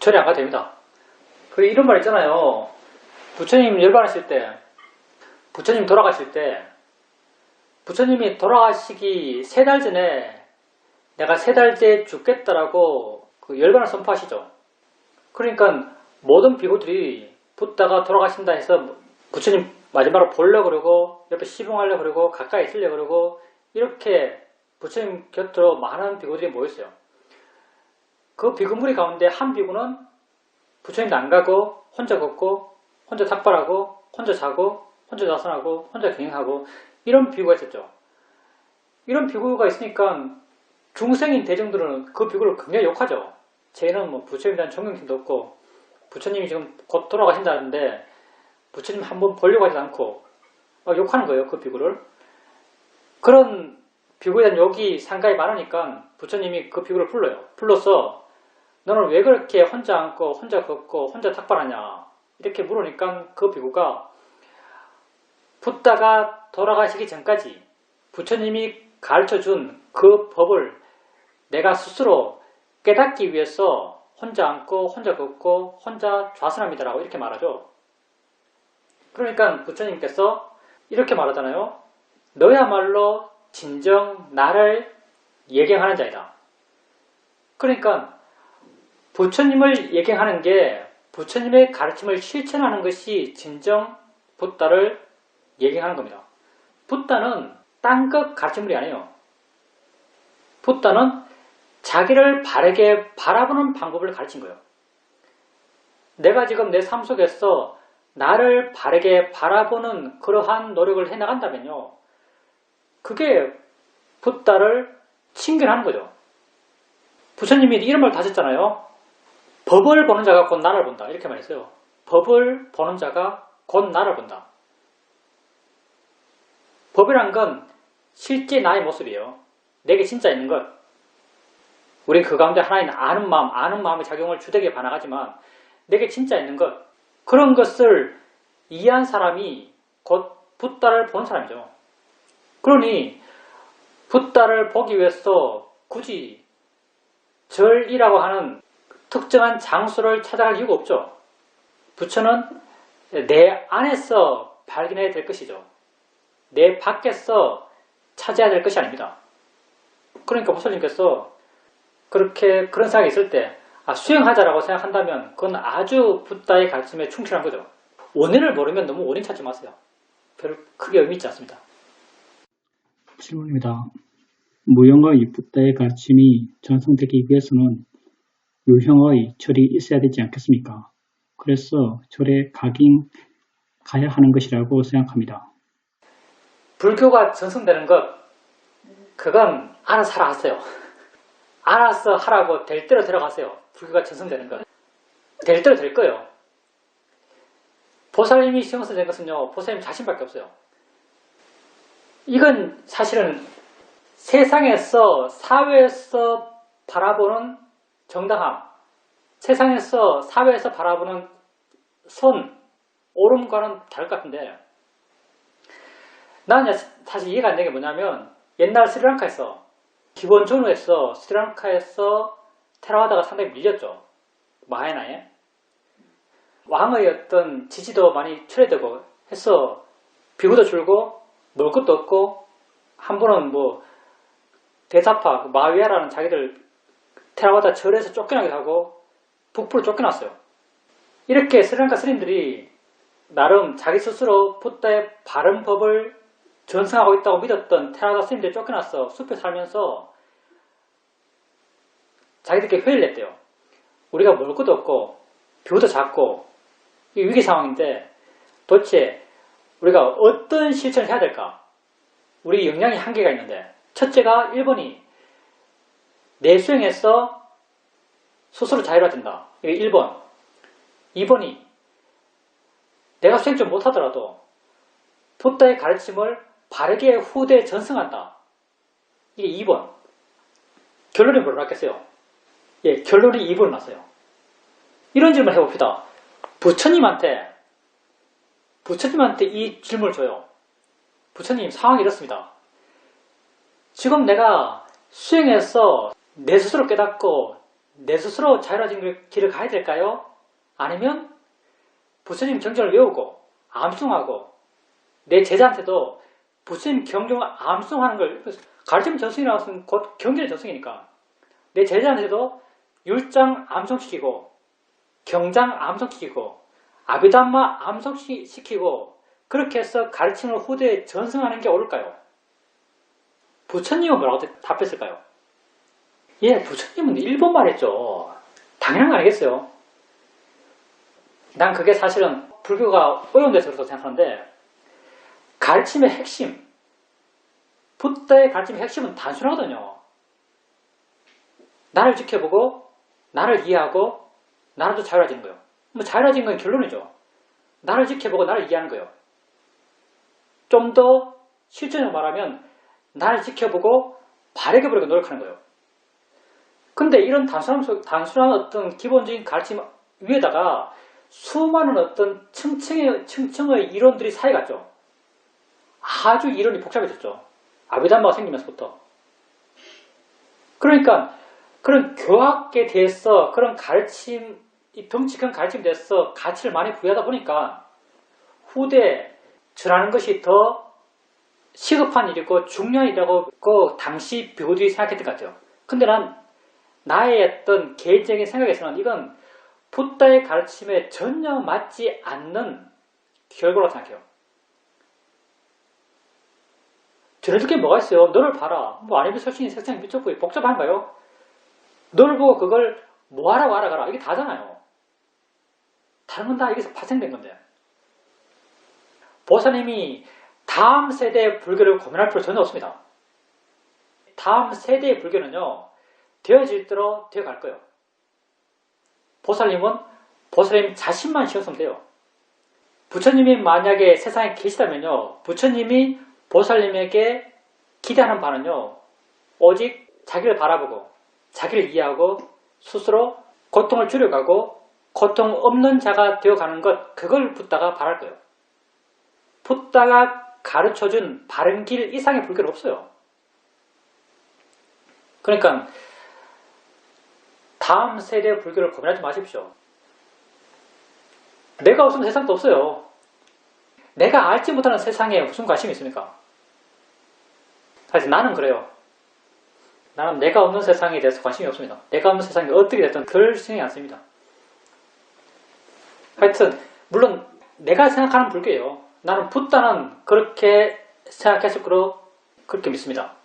절에 안 가도 됩니다. 이런 말 있잖아요. 부처님 열반하실 때, 부처님 돌아가실 때, 부처님이 돌아가시기 3달 전에 내가 3달 뒤에 죽겠다라고 열반을 선포하시죠. 그러니까 모든 비구들이 붓다가 돌아가신다 해서 부처님 마지막으로 보려고 그러고 옆에 시봉하려고 그러고 가까이 있으려고 그러고 이렇게 부처님 곁으로 많은 비구들이 모였어요. 그 비구무리 가운데 한 비구는 부처님도 안 가고 혼자 걷고 혼자 탁발하고 혼자 자고 혼자 자선하고 혼자 경영하고 이런 비구가 있었죠. 이런 비구가 있으니까 중생인 대중들은 그 비구를 굉장히 욕하죠. 쟤는 뭐 부처님에 대한 존경심도 없고 부처님이 지금 곧 돌아가신다는데 부처님 한번 보려고 하지 않고 욕하는 거예요. 그 비구를. 그런 비구에 대한 욕이 상가에 많으니까 부처님이 그 비구를 불러서 너는 왜 그렇게 혼자 앉고 혼자 걷고 혼자 탁발하냐 이렇게 물으니까 그 비구가 붓다가 돌아가시기 전까지 부처님이 가르쳐준 그 법을 내가 스스로 깨닫기 위해서 혼자 앉고 혼자 걷고 혼자 좌선합니다라고 이렇게 말하죠. 그러니까 부처님께서 이렇게 말하잖아요. 너야말로 진정 나를 예경하는 자이다. 그러니까 부처님을 예경하는 게 부처님의 가르침을 실천하는 것이 진정 붓다를 예경하는 겁니다. 붓다는 딴 것 가르침물이 아니에요. 붓다는 자기를 바르게 바라보는 방법을 가르친 거예요. 내가 지금 내 삶 속에서 나를 바르게 바라보는 그러한 노력을 해나간다면요. 그게 붓다를 친근하는 거죠. 부처님이 이런 말 하셨잖아요. 법을 보는 자가 곧 나를 본다. 이렇게 말했어요. 법을 보는 자가 곧 나를 본다. 법이란 건 실제 나의 모습이에요. 내게 진짜 있는 것. 우린 그 가운데 하나인 아는 마음의 작용을 주되게 반항하지만 내게 진짜 있는 것. 그런 것을 이해한 사람이 곧 붓다를 본 사람이죠. 그러니 붓다를 보기 위해서 굳이 절이라고 하는 특정한 장소를 찾아갈 이유가 없죠. 부처는 내 안에서 발견해야 될 것이죠. 내 밖에서 찾아야 될 것이 아닙니다. 그러니까 부처님께서 그런 생각이 있을 때 수행하자라고 생각한다면 그건 아주 붓다의 가르침에 충실한 거죠. 원인을 모르면 너무 원인 찾지 마세요. 별로 크게 의미 있지 않습니다.
질문입니다. 무형의 붓다의 가르침이 전승되기 위해서는 유형의 절이 있어야 되지 않겠습니까? 그래서 절에 가야 하는 것이라고 생각합니다.
불교가 전승되는 것, 그건 알아서 하라 하세요. 알아서 하라고 될 대로 들어가세요. 불교가 전승되는 것. 될 대로 될 거예요. 보살님이 시험서 된 것은요, 보살님 자신밖에 없어요. 이건 사실은 세상에서, 사회에서 바라보는 정당함, 세상에서, 사회에서 바라보는 옳음과는 다를 것 같은데, 나는 사실 이해가 안 되는 게 뭐냐면, 옛날 스리랑카에서, 기본 전후에서 스리랑카에서 테라와다가 상당히 밀렸죠. 마하야나에. 왕의 어떤 지지도 많이 철회되고 해서 비구도 줄고 먹을 것도 없고 한 번은 대사파 마위야라는 자기들 테라와다 절에서 쫓겨나기도 하고 북부로 쫓겨났어요. 이렇게 스리랑카 스님들이 나름 자기 스스로 붓다의 바른 법을 전승하고 있다고 믿었던 테라와다 스님들이 쫓겨나서 숲에 살면서 자기들끼리 회의를 냈대요. 우리가 먹을 것도 없고 비구도 작고 위기 상황인데 도대체 우리가 어떤 실천을 해야 될까? 우리 역량이 한계가 있는데 첫째가 1번이 내 수행에서 스스로 자유로워진다. 이게 1번. 2번이 내가 수행 좀 못하더라도 붓다의 가르침을 바르게 후대에 전승한다. 이게 2번. 결론이 뭐로 났겠어요? 예, 결론이 2번으로 났어요. 이런 질문을 해봅시다. 부처님한테 이 질문을 줘요. 부처님, 상황이 이렇습니다. 지금 내가 수행해서 내 스스로 깨닫고 내 스스로 자유로워진 길을 가야 될까요? 아니면 부처님 경전을 외우고 암송하고 내 제자한테도 부처님 경전을 암송하는 걸 가르침 전승이라고 하면 곧 경전의 전승이니까 내 제자한테도 율장 암송시키고 경장 암송시키고 아비담마 암송시키고 그렇게 해서 가르침을 후대에 전승하는 게 옳을까요? 부처님은 뭐라고 답했을까요? 예, 부처님은 1번 말했죠. 당연한 거 아니겠어요? 난 그게 사실은 불교가 어려운 데서 그렇다고 생각하는데 가르침의 핵심, 붓다의 가르침의 핵심은 단순하거든요. 나를 지켜보고 나를 이해하고 나라도 자유로워지는 거예요. 자유로워진 건 결론이죠. 나를 지켜보고 나를 이해하는 거예요. 좀 더 실전으로 말하면 나를 지켜보고 바르게 보려고 노력하는 거예요. 근데 이런 단순한 어떤 기본적인 가르침 위에다가 수많은 어떤 층층의 이론들이 사이갔죠. 아주 이론이 복잡해졌죠. 아비담마가 생기면서부터. 그러니까 그런 교학에 대해서 그런 가르침, 이 덩치 큰 가르침에 대해서 가치를 많이 부여하다 보니까 후대에 절하는 것이 더 시급한 일이고 중요한 일이라고 당시 비구들이 생각했던 것 같아요. 근데 나의 어떤 개인적인 생각에서는 이건 붓다의 가르침에 전혀 맞지 않는 결과라고 생각해요. 저럴 게 뭐가 있어요? 너를 봐라. 아니면 설신이 세상이 미쳤고 복잡한가요? 널 보고 그걸 뭐하라고 알아가라. 이게 다잖아요. 다른 건 다 여기서 파생된 건데. 보살님이 다음 세대의 불교를 고민할 필요 전혀 없습니다. 다음 세대의 불교는요, 되어질 대로 되어갈 거예요. 보살님은 보살님 자신만 신경 쓰면 돼요. 부처님이 만약에 세상에 계시다면요, 부처님이 보살님에게 기대하는 바는요, 오직 자기를 바라보고 자기를 이해하고 스스로 고통을 줄여가고 고통 없는 자가 되어가는 것, 그걸 붓다가 바랄 거예요. 붓다가 가르쳐준 바른 길 이상의 불교는 없어요. 그러니까 다음 세대의 불교를 고민하지 마십시오. 내가 없으면 세상도 없어요. 내가 알지 못하는 세상에 무슨 관심이 있습니까? 사실 나는 그래요. 나는 내가 없는 세상에 대해서 관심이 없습니다. 내가 없는 세상이 어떻게 됐든 그럴 신경이 안 씁니다. 하여튼 물론 내가 생각하는 불교예요. 나는 붓다는 그렇게 생각했을 거로 그렇게 믿습니다.